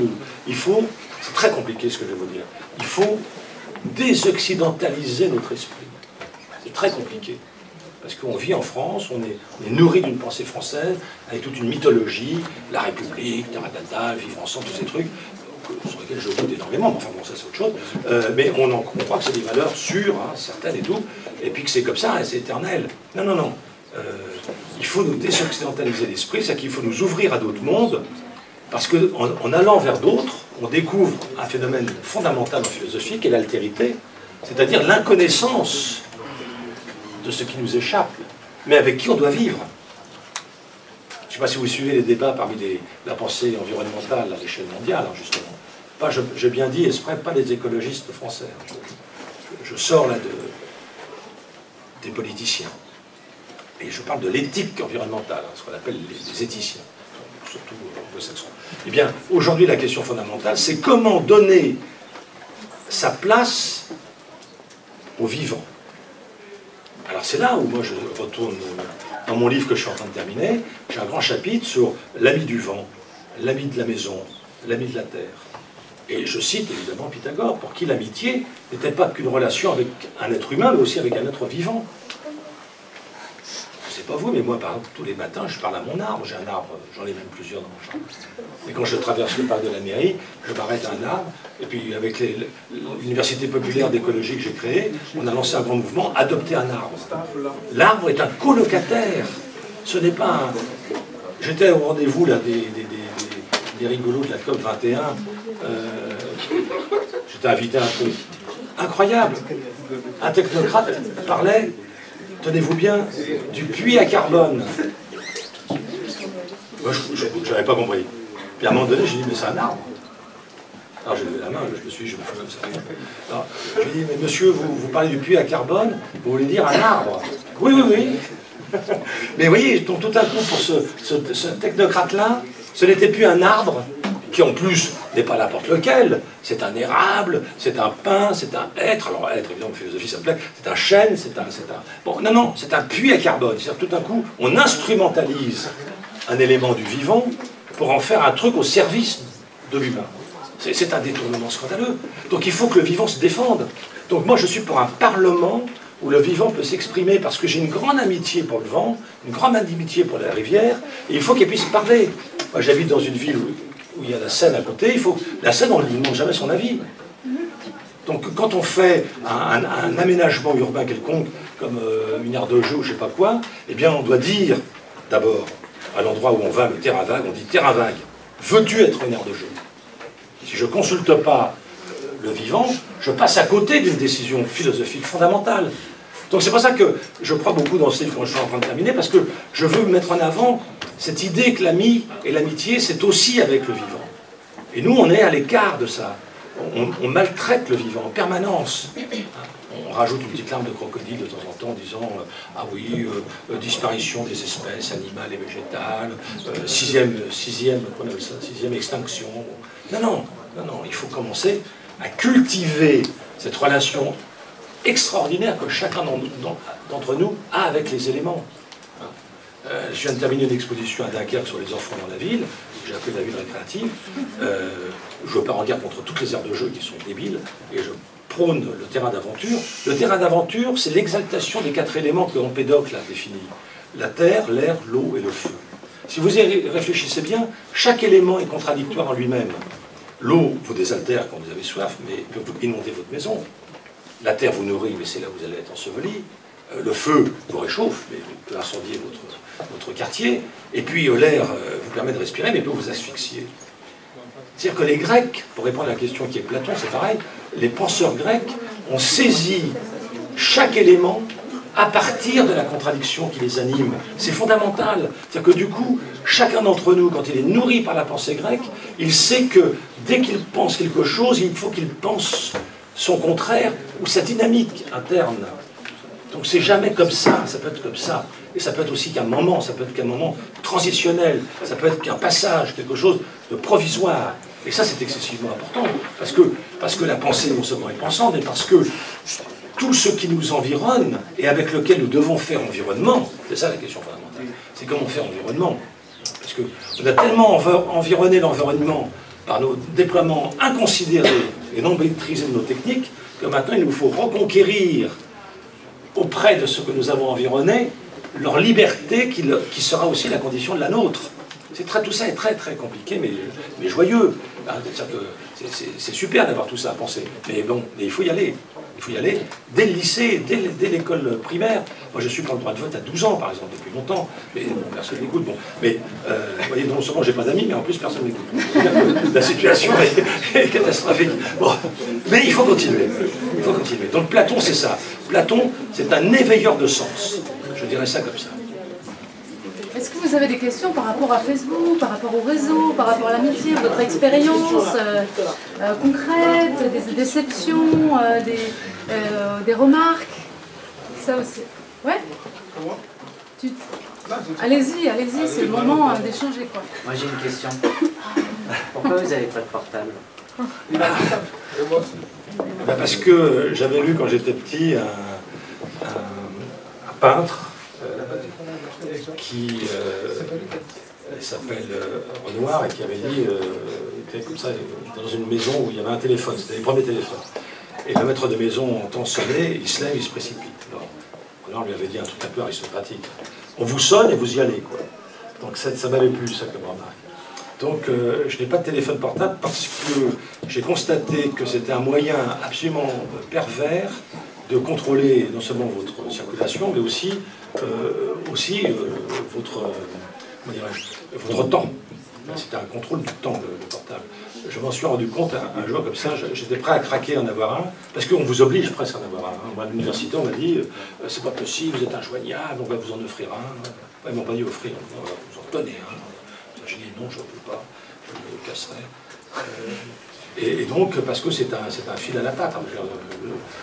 c'est très compliqué ce que je vais vous dire. Il faut désoccidentaliser notre esprit. C'est très compliqué. Parce qu'on vit en France, on est nourri d'une pensée française, avec toute une mythologie, la République, Taratata, vivre ensemble, tous ces trucs, sur lesquels je doute énormément, mais enfin bon, ça c'est autre chose. Mais on croit que c'est des valeurs sûres, hein, certaines et tout, et puis que c'est comme ça, et c'est éternel. Non, non, non. Il faut nous désoccidentaliser l'esprit, c'est-à-dire qu'il faut nous ouvrir à d'autres mondes, parce qu'en allant vers d'autres, on découvre un phénomène fondamental en philosophie, qui est l'altérité, c'est-à-dire l'inconnaissance de ce qui nous échappe, mais avec qui on doit vivre. Je ne sais pas si vous suivez les débats parmi la pensée environnementale à l'échelle mondiale, hein, justement. Pas, j'ai bien dit, exprès, pas les écologistes français. Je sors là des politiciens. Et je parle de l'éthique environnementale, hein, ce qu'on appelle les éthiciens, surtout anglo-saxons. Eh bien, aujourd'hui, la question fondamentale, c'est comment donner sa place au vivant. Alors c'est là où moi je retourne dans mon livre que je suis en train de terminer, j'ai un grand chapitre sur l'ami du vent, l'ami de la maison, l'ami de la terre. Et je cite évidemment Pythagore, pour qui l'amitié n'était pas qu'une relation avec un être humain, mais aussi avec un être vivant. Je ne sais pas vous, mais moi, par exemple, tous les matins, je parle à mon arbre. J'ai un arbre, j'en ai même plusieurs dans mon champ. Et quand je traverse le parc de la mairie, je m'arrête à un arbre. Et puis, avec l'université populaire d'écologie que j'ai créée, on a lancé un grand mouvement, adopter un arbre. L'arbre est un colocataire. Ce n'est pas un... J'étais au rendez-vous là des rigolos de la COP 21. J'étais invité à un truc incroyable. Un technocrate parlait, tenez-vous bien, du puits à carbone. Moi, je n'avais pas compris. Puis à un moment donné, j'ai dit, mais c'est un arbre. Alors j'ai levé la main, je me fais comme ça. Alors, je lui ai dit, mais monsieur, vous parlez du puits à carbone, vous voulez dire un arbre? Oui, oui, oui. Mais vous voyez, donc tout à coup, pour ce technocrate-là, ce n'était plus un arbre, qui en plus n'est pas n'importe lequel, c'est un érable, c'est un pin, c'est un hêtre, alors hêtre, évidemment, en philosophie, ça me plaît, c'est un chêne, c'est un... Bon, non, non, c'est un puits à carbone, c'est-à-dire tout d'un coup, on instrumentalise un élément du vivant pour en faire un truc au service de l'humain. C'est un détournement scandaleux. Donc il faut que le vivant se défende. Donc moi, je suis pour un parlement où le vivant peut s'exprimer, parce que j'ai une grande amitié pour le vent, une grande amitié pour la rivière, et il faut qu'elle puisse parler. Moi, j'habite dans une ville où il y a la Seine à côté, il faut... La Seine, on ne lui demande jamais son avis. Donc quand on fait un aménagement urbain quelconque, comme une aire de jeu ou je ne sais pas quoi, eh bien on doit dire, d'abord, à l'endroit où on va, le terrain vague, on dit terrain vague, veux-tu être une aire de jeu? Si je ne consulte pas le vivant, je passe à côté d'une décision philosophique fondamentale. Donc c'est pour ça que je crois beaucoup dans ce livre que je suis en train de terminer, parce que je veux mettre en avant cette idée que l'ami et l'amitié, c'est aussi avec le vivant. Et nous, on est à l'écart de ça. On maltraite le vivant en permanence. On rajoute une petite larme de crocodile de temps en temps en disant ah oui, disparition des espèces animales et végétales, sixième extinction. Non, non, non, non, il faut commencer à cultiver cette relation extraordinaire que chacun d'entre nous a avec les éléments. Je viens de terminer une exposition à Dunkerque sur les enfants dans la ville, j'ai appelé la ville récréative. Je ne veux pas en guerre contre toutes les aires de jeu qui sont débiles, et je prône le terrain d'aventure. Le terrain d'aventure, c'est l'exaltation des 4 éléments que Empédocle a définis. La terre, l'air, l'eau et le feu. Si vous y réfléchissez bien, chaque élément est contradictoire en lui-même. L'eau vous désaltère quand vous avez soif, mais peut vous inonder votre maison. La terre vous nourrit, mais c'est là où vous allez être enseveli. Le feu vous réchauffe, mais peut incendier votre quartier. Et puis l'air vous permet de respirer, mais peut vous asphyxier. C'est-à-dire que les Grecs, pour répondre à la question qui est Platon, c'est pareil, les penseurs grecs ont saisi chaque élément à partir de la contradiction qui les anime. C'est fondamental. C'est-à-dire que du coup, chacun d'entre nous, quand il est nourri par la pensée grecque, il sait que dès qu'il pense quelque chose, il faut qu'il pense son contraire ou sa dynamique interne. Donc c'est jamais comme ça peut être comme ça. Et ça peut être aussi qu'un moment, ça peut être qu'un moment transitionnel, ça peut être qu'un passage, quelque chose de provisoire. Et ça, c'est excessivement important, parce que la pensée non seulement est pensante, mais parce que tout ce qui nous environne et avec lequel nous devons faire environnement, c'est ça la question fondamentale, c'est comment faire environnement. Parce qu'on a tellement environné l'environnement par nos déploiements inconsidérés et non maîtrisés de nos techniques, que maintenant il nous faut reconquérir auprès de ce que nous avons environné leur liberté qui sera aussi la condition de la nôtre. Tout ça est très très compliqué, mais joyeux. C'est super d'avoir tout ça à penser. Mais bon, il faut y aller. Il faut y aller dès le lycée, dès l'école primaire. Moi, je suis pour le droit de vote à 12 ans, par exemple, depuis longtemps. Mais bon, personne n'écoute. Bon. Mais, vous voyez, non seulement j'ai pas d'amis, mais en plus, personne n'écoute. La situation est catastrophique. Bon. Mais il faut continuer. Il faut continuer. Donc Platon, c'est ça. Platon, c'est un éveilleur de sens. Je dirais ça comme ça. Est-ce que vous avez des questions par rapport à Facebook, par rapport au réseau, par rapport à l'amitié, votre expérience concrète, des déceptions, des remarques? Ça aussi. Ouais? Allez-y, c'est le moment d'échanger, quoi. Moi j'ai une question. Pourquoi vous n'avez pas de portable? Ben parce que j'avais lu quand j'étais petit un peintre qui s'appelle Renoir et qui avait dit, était comme ça, dans une maison où il y avait un téléphone, c'était les premiers téléphones. Et le maître de maison entend sonner, il se lève, il se précipite. Alors, Renoir lui avait dit un truc un peu aristocratique. On vous sonne et vous y allez, quoi. Donc ça m'avait plu, ça, comme remarque. Donc je n'ai pas de téléphone portable parce que j'ai constaté que c'était un moyen absolument pervers de contrôler non seulement votre circulation, mais aussi, votre temps. C'était un contrôle du temps, le portable. Je m'en suis rendu compte un jour comme ça, j'étais prêt à craquer en avoir un, parce qu'on vous oblige presque à en avoir un. Moi, à l'université, on m'a dit, c'est pas possible, vous êtes injoignable, on va vous en offrir un. Ils m'ont pas dit offrir, on va vous en donner un. J'ai dit non, je ne peux pas, je me casserai. Et donc, parce que c'est un fil à la patte.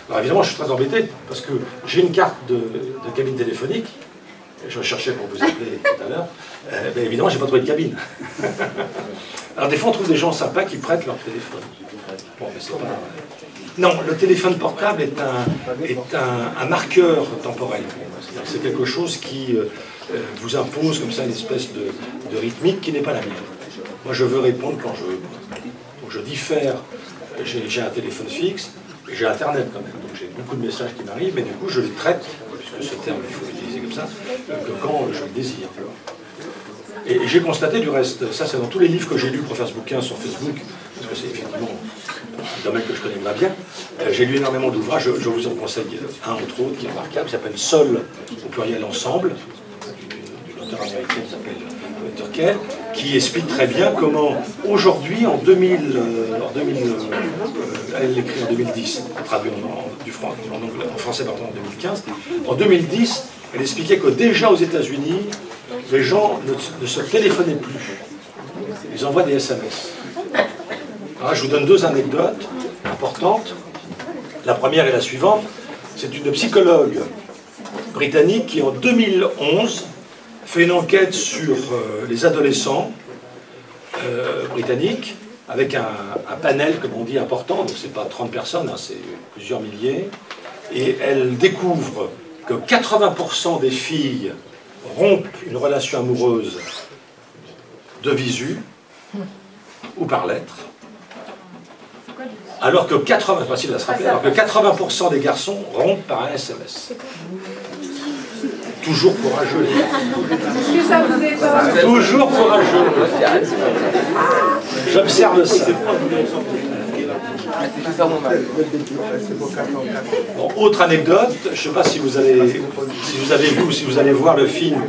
Alors évidemment, je suis très embêté, parce que j'ai une carte de cabine téléphonique, je cherchais pour vous appeler tout à l'heure, mais évidemment, je n'ai pas trouvé de cabine. Alors des fois, on trouve des gens sympas qui prêtent leur téléphone. Bon, mais c'est pas... Non, le téléphone portable est un marqueur temporel. C'est quelque chose qui vous impose comme ça une espèce de rythmique qui n'est pas la mienne. Moi, je veux répondre quand je veux. Donc je diffère. J'ai un téléphone fixe, et j'ai Internet quand même. Donc j'ai beaucoup de messages qui m'arrivent, mais du coup, je les traite, puisque ce terme, il faut l'utiliser comme ça, que quand je le désire. Et j'ai constaté du reste, ça c'est dans tous les livres que j'ai lus pour faire ce bouquin sur Facebook, parce que c'est effectivement un domaine que je connais bien, j'ai lu énormément d'ouvrages, je vous en conseille un entre autres qui est remarquable, qui s'appelle Seul au pluriel ensemble, d'une auteure américaine qui s'appelle Turkel, qui explique très bien comment aujourd'hui, en 2000, elle l'écrit en 2010, traduit en français pardon, en 2015, en 2010, elle expliquait que déjà aux États-Unis, les gens ne se téléphonaient plus, ils envoient des SMS. Alors, je vous donne deux anecdotes importantes. La première est la suivante, c'est une psychologue britannique qui en 2011 fait une enquête sur les adolescents britanniques avec un panel, comme on dit, important, donc c'est pas 30 personnes, hein, c'est plusieurs milliers, et elle découvre que 80% des filles rompent une relation amoureuse de visu ou par lettre, alors que 80% des garçons rompent par un SMS. Toujours courageux. Toujours courageux. J'observe ça. Bon, autre anecdote, je ne sais pas si vous avez vu ou si vous allez voir le film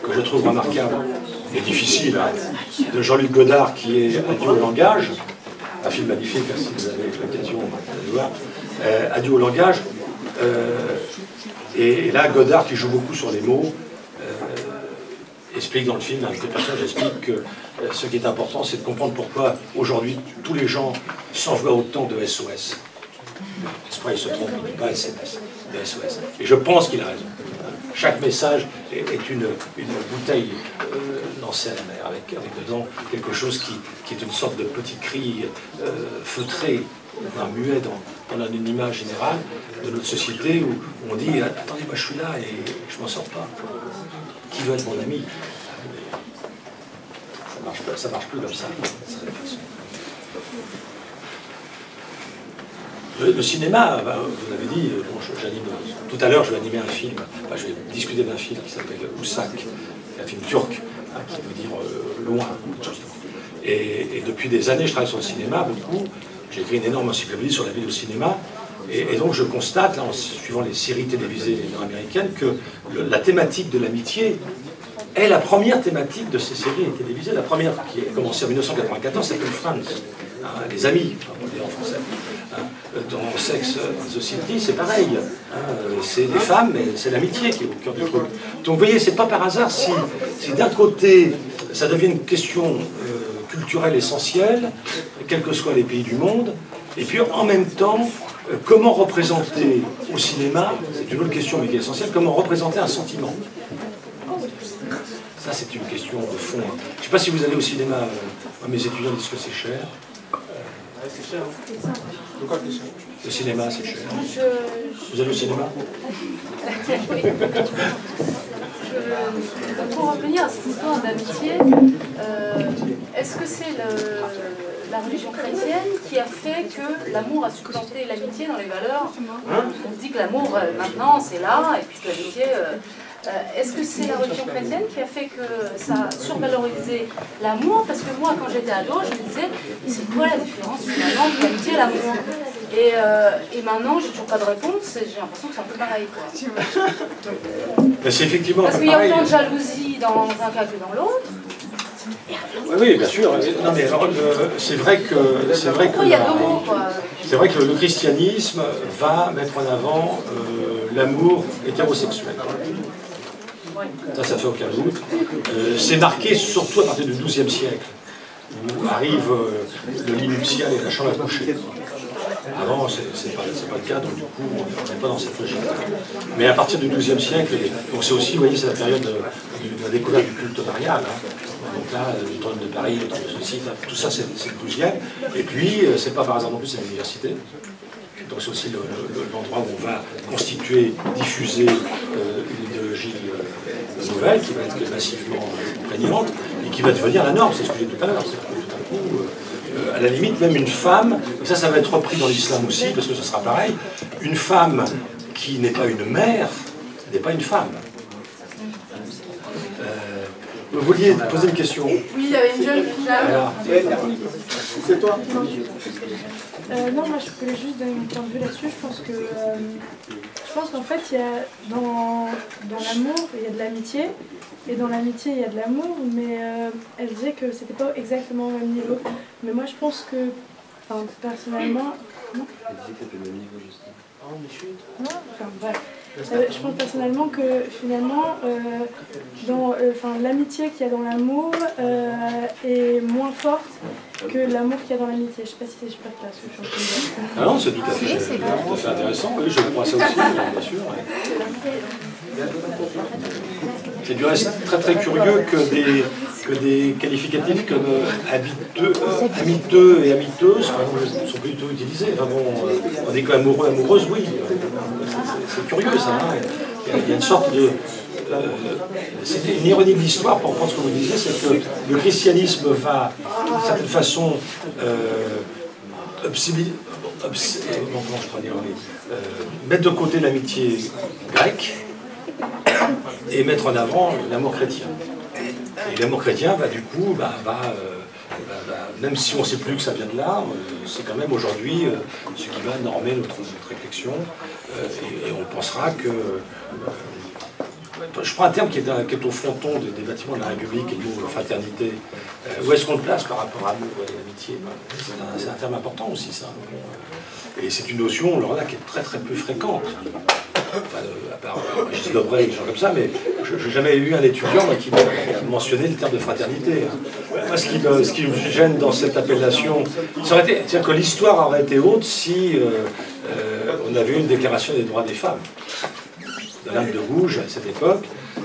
que je trouve remarquable et difficile, hein, de Jean-Luc Godard qui est Adieu au langage, un film magnifique, hein, si vous avez l'occasion de le voir, Adieu au langage. Et là, Godard, qui joue beaucoup sur les mots, explique dans le film, avec des personnages, explique que ce qui est important, c'est de comprendre pourquoi aujourd'hui tous les gens s'envoient autant de SOS. L'esprit se trompe, il ne dit pas SMS, de SOS. Et je pense qu'il a raison. Chaque message est une bouteille lancée à la mer, avec dedans quelque chose qui est une sorte de petit cri feutré, muet dans l'anonymat général de notre société où on dit « Attendez, moi je suis là et je m'en sors pas. Qui veut être mon ami ?» Ça marche plus comme ça. Le cinéma, vous l'avez dit, bon, j'anime. Tout à l'heure, je vais animer un film. Je vais discuter d'un film qui s'appelle Usak, un film turc, hein, qui veut dire loin. Et depuis des années, je travaille sur le cinéma beaucoup. J'ai écrit une énorme encyclopédie sur la vie au cinéma. Et donc, je constate, là, en suivant les séries télévisées nord-américaines, que la thématique de l'amitié est la première thématique de ces séries télévisées. La première qui a commencé en 1994 s'appelle Friends, hein, les amis, on dit en français. Dans Sex and the City, c'est pareil. Hein, c'est des femmes, mais c'est l'amitié qui est au cœur du truc. Donc vous voyez, c'est pas par hasard si d'un côté, ça devient une question culturelle essentielle, quels que soient les pays du monde, et puis en même temps, comment représenter au cinéma, c'est une autre question mais qui est essentielle, comment représenter un sentiment. Ça, c'est une question de fond. Je ne sais pas si vous allez au cinéma, mes étudiants disent que c'est cher. C'est cher, hein. De quoi c'est cher? Le cinéma, c'est cher. Vous allez au cinéma? Pour revenir à cette histoire d'amitié, est-ce que c'est la religion chrétienne qui a fait que l'amour a supplanté l'amitié dans les valeurs? On se dit que l'amour, maintenant, c'est là, et puis que l'amitié... est-ce que c'est la religion chrétienne qui a fait que ça a survalorisé l'amour? Parce que moi, quand j'étais ado, je me disais, c'est quoi la différence finalement entre l'amitié et l'amour? Et maintenant, j'ai toujours pas de réponse, et j'ai l'impression que c'est un peu pareil, quoi. C'est effectivement parce qu'il y a autant de jalousie dans un cas que dans l'autre. Oui, bien sûr. Non, mais c'est vrai que c'est vrai que le christianisme va mettre en avant l'amour hétérosexuel. Ça fait aucun doute. C'est marqué surtout à partir du XIIe siècle, où arrive le lit nuptial et la chambre à coucher. Avant, c'est pas le cas, donc du coup, on n'est pas dans cette logique. Mais à partir du XIIe siècle, donc c'est aussi, vous voyez, c'est la période de la découverte du culte marial. Donc là, le trône de Paris, le trône de ceci, tout ça, c'est le XIIe. Et puis, c'est pas par hasard non plus, c'est l'université. Donc c'est aussi l'endroit où on va constituer, diffuser une idéologie nouvelle qui va être massivement prégnante et qui va devenir la norme, c'est ce que j'ai dit tout à l'heure. Tout d'un coup, à la limite, même une femme, et ça va être repris dans l'islam aussi, parce que ce sera pareil, une femme qui n'est pas une mère n'est pas une femme. Vous vouliez poser une question? Oui, il y avait une jeune fille là. C'est toi? Non, moi je voulais juste donner mon point de vue là-dessus. Je pense qu'en fait, il y a dans l'amour, il y a de l'amitié, et dans l'amitié, il y a de l'amour, mais elle disait que c'était pas exactement au même niveau. Mais moi je pense que, enfin, personnellement. Non, elle disait que c'était le même niveau, justement. Non, enfin, bref. Je pense personnellement que finalement, l'amitié qu'il y a dans l'amour est moins forte que l'amour qu'il y a dans l'amitié. Je ne sais pas si c'est super clair ce que je suis en train de dire. Ah non, c'est tout à fait intéressant, oui, je crois ça aussi, bien sûr. C'est du reste très très curieux que des qualificatifs comme amiteux et amiteuses ne sont plus du tout utilisés. Enfin bon, on dit qu'amoureux, amoureuse, oui. C'est curieux ça. Hein. Il y a une sorte de... c'est une ironie de l'histoire pour reprendre ce que vous disiez, c'est que le christianisme va, d'une certaine façon, mettre de côté l'amitié grecque et mettre en avant l'amour chrétien. Et l'amour chrétien, du coup, même si on ne sait plus que ça vient de là, c'est quand même aujourd'hui ce qui va normer notre réflexion. Et on pensera que... je prends un terme qui est au fronton des bâtiments de la République et nous, fraternité. Où est-ce qu'on le place par rapport à l'amour et à l'amitié? C'est un terme important aussi, ça. Et c'est une notion, alors là, qui est très très peu fréquente. Enfin, à part Gilles Debray et des gens comme ça, mais je n'ai jamais eu un étudiant qui m'a mentionné le terme de fraternité. Moi, ce qui me gêne dans cette appellation, c'est-à-dire que l'histoire aurait été haute si on avait eu une déclaration des droits des femmes. De l'âme de Gouges à cette époque.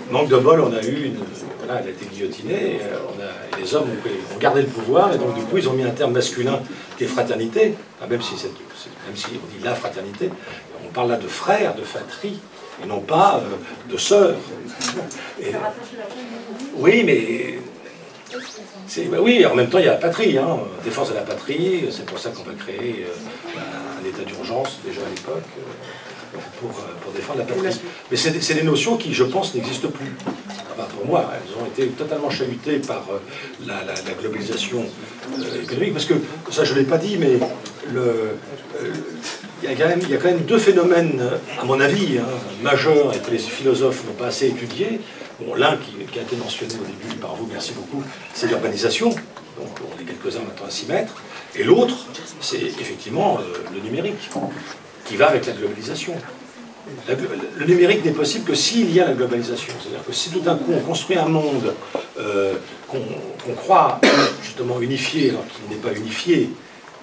Manque de bol, on a eu voilà, elle a été guillotinée, et les hommes ont gardé le pouvoir, et donc du coup ils ont mis un terme masculin qui est fraternité, enfin, même si on dit la fraternité, on parle là de frères, de fratrie, et non pas de sœurs. Oui, mais... oui, en même temps il y a la patrie, hein, défense de la patrie, c'est pour ça qu'on va créer un état d'urgence déjà à l'époque. Pour défendre la patrie. Mais c'est des notions qui, je pense, n'existent plus. Enfin, pour moi, elles ont été totalement chahutées par la globalisation économique, parce que, ça je ne l'ai pas dit, mais il y a quand même deux phénomènes, à mon avis, majeurs, et que les philosophes n'ont pas assez étudiés. Bon, l'un qui a été mentionné au début par vous, merci beaucoup, c'est l'urbanisation. Donc on est quelques-uns maintenant à s'y mettre. Et l'autre, c'est effectivement le numérique, qui va avec la globalisation. Le numérique n'est possible que s'il y a la globalisation. C'est-à-dire que si tout d'un coup on construit un monde qu'on croit justement unifié, alors qu'il n'est pas unifié,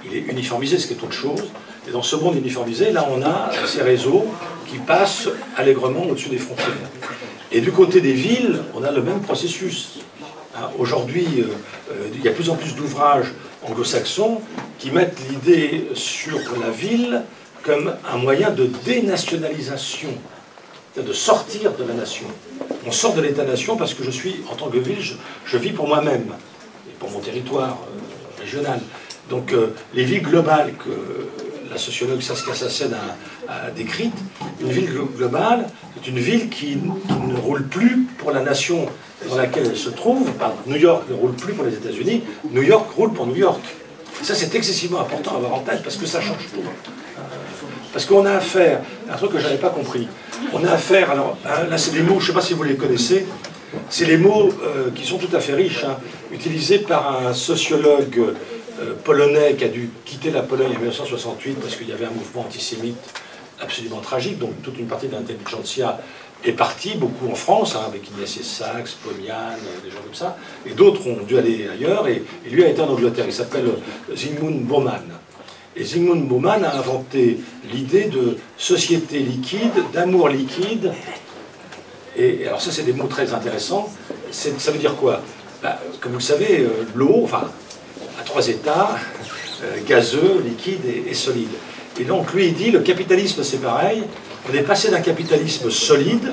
il est uniformisé, ce qui est autre chose. Et dans ce monde uniformisé, là on a ces réseaux qui passent allègrement au-dessus des frontières. Et du côté des villes, on a le même processus. Aujourd'hui, il y a de plus en plus d'ouvrages anglo-saxons qui mettent l'idée sur la ville comme un moyen de dénationalisation, c'est-à-dire de sortir de la nation. On sort de l'État-nation parce que je suis, en tant que ville, je vis pour moi-même, et pour mon territoire régional. Donc les villes globales que la sociologue Saskia Sassen a décrite, une ville globale, c'est une ville qui ne roule plus pour la nation dans laquelle elle se trouve. New York ne roule plus pour les États-Unis, New York roule pour New York. Et ça, c'est excessivement important à avoir en tête parce que ça change tout. Parce qu'on a affaire, un truc que je n'avais pas compris, on a affaire, alors là c'est des mots, je ne sais pas si vous les connaissez, c'est les mots qui sont tout à fait riches, hein, utilisés par un sociologue polonais qui a dû quitter la Pologne en 1968 parce qu'il y avait un mouvement antisémite absolument tragique, donc toute une partie de l'intelligentsia est partie, beaucoup en France, hein, avec Ignace Sachs, Pomian, des gens comme ça, et d'autres ont dû aller ailleurs, et lui a été en Angleterre, il s'appelle Zygmunt Bauman. Et Zygmunt Bauman a inventé l'idée de société liquide, d'amour liquide, et alors ça c'est des mots très intéressants, ça veut dire quoi? Comme vous le savez, l'eau, enfin, à 3 états, gazeux, liquide et solide. Et donc lui il dit, le capitalisme c'est pareil, on est passé d'un capitalisme solide,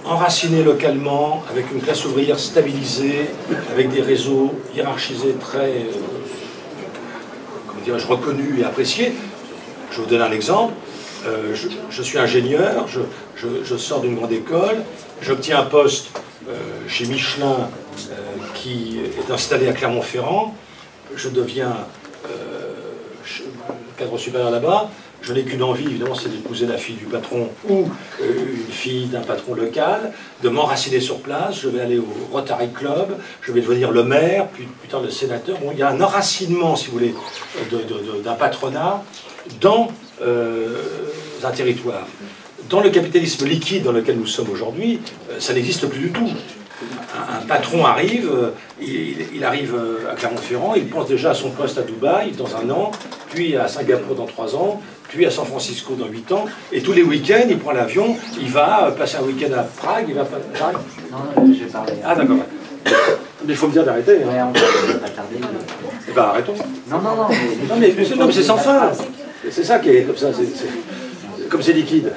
enraciné localement, avec une classe ouvrière stabilisée, avec des réseaux hiérarchisés très, comment dirais-je, reconnus et appréciés. Je vais vous donner un exemple. Je suis ingénieur, je sors d'une grande école, j'obtiens un poste chez Michelin qui est installé à Clermont-Ferrand, je deviens cadre supérieur là-bas, je n'ai qu'une envie, évidemment, c'est d'épouser la fille du patron ou une fille d'un patron local, de m'enraciner sur place, je vais aller au Rotary Club, je vais devenir le maire, puis plus tard le sénateur. Bon, il y a un enracinement, si vous voulez, d'un patronat dans un territoire. Dans le capitalisme liquide dans lequel nous sommes aujourd'hui, ça n'existe plus du tout. Un patron arrive, il arrive à Clermont-Ferrand, il pense déjà à son poste à Dubaï dans 1 an, puis à Singapour dans 3 ans, puis à San Francisco dans 8 ans, et tous les week-ends, il prend l'avion, il va passer un week-end à Prague, il va... J'arrive ? Non, je vais parler. Ah d'accord. Mais il faut me dire d'arrêter. Ouais, on va pas tarder. Eh ben arrêtons. Non, mais c'est sans fin. C'est ça qui est comme ça, comme c'est liquide.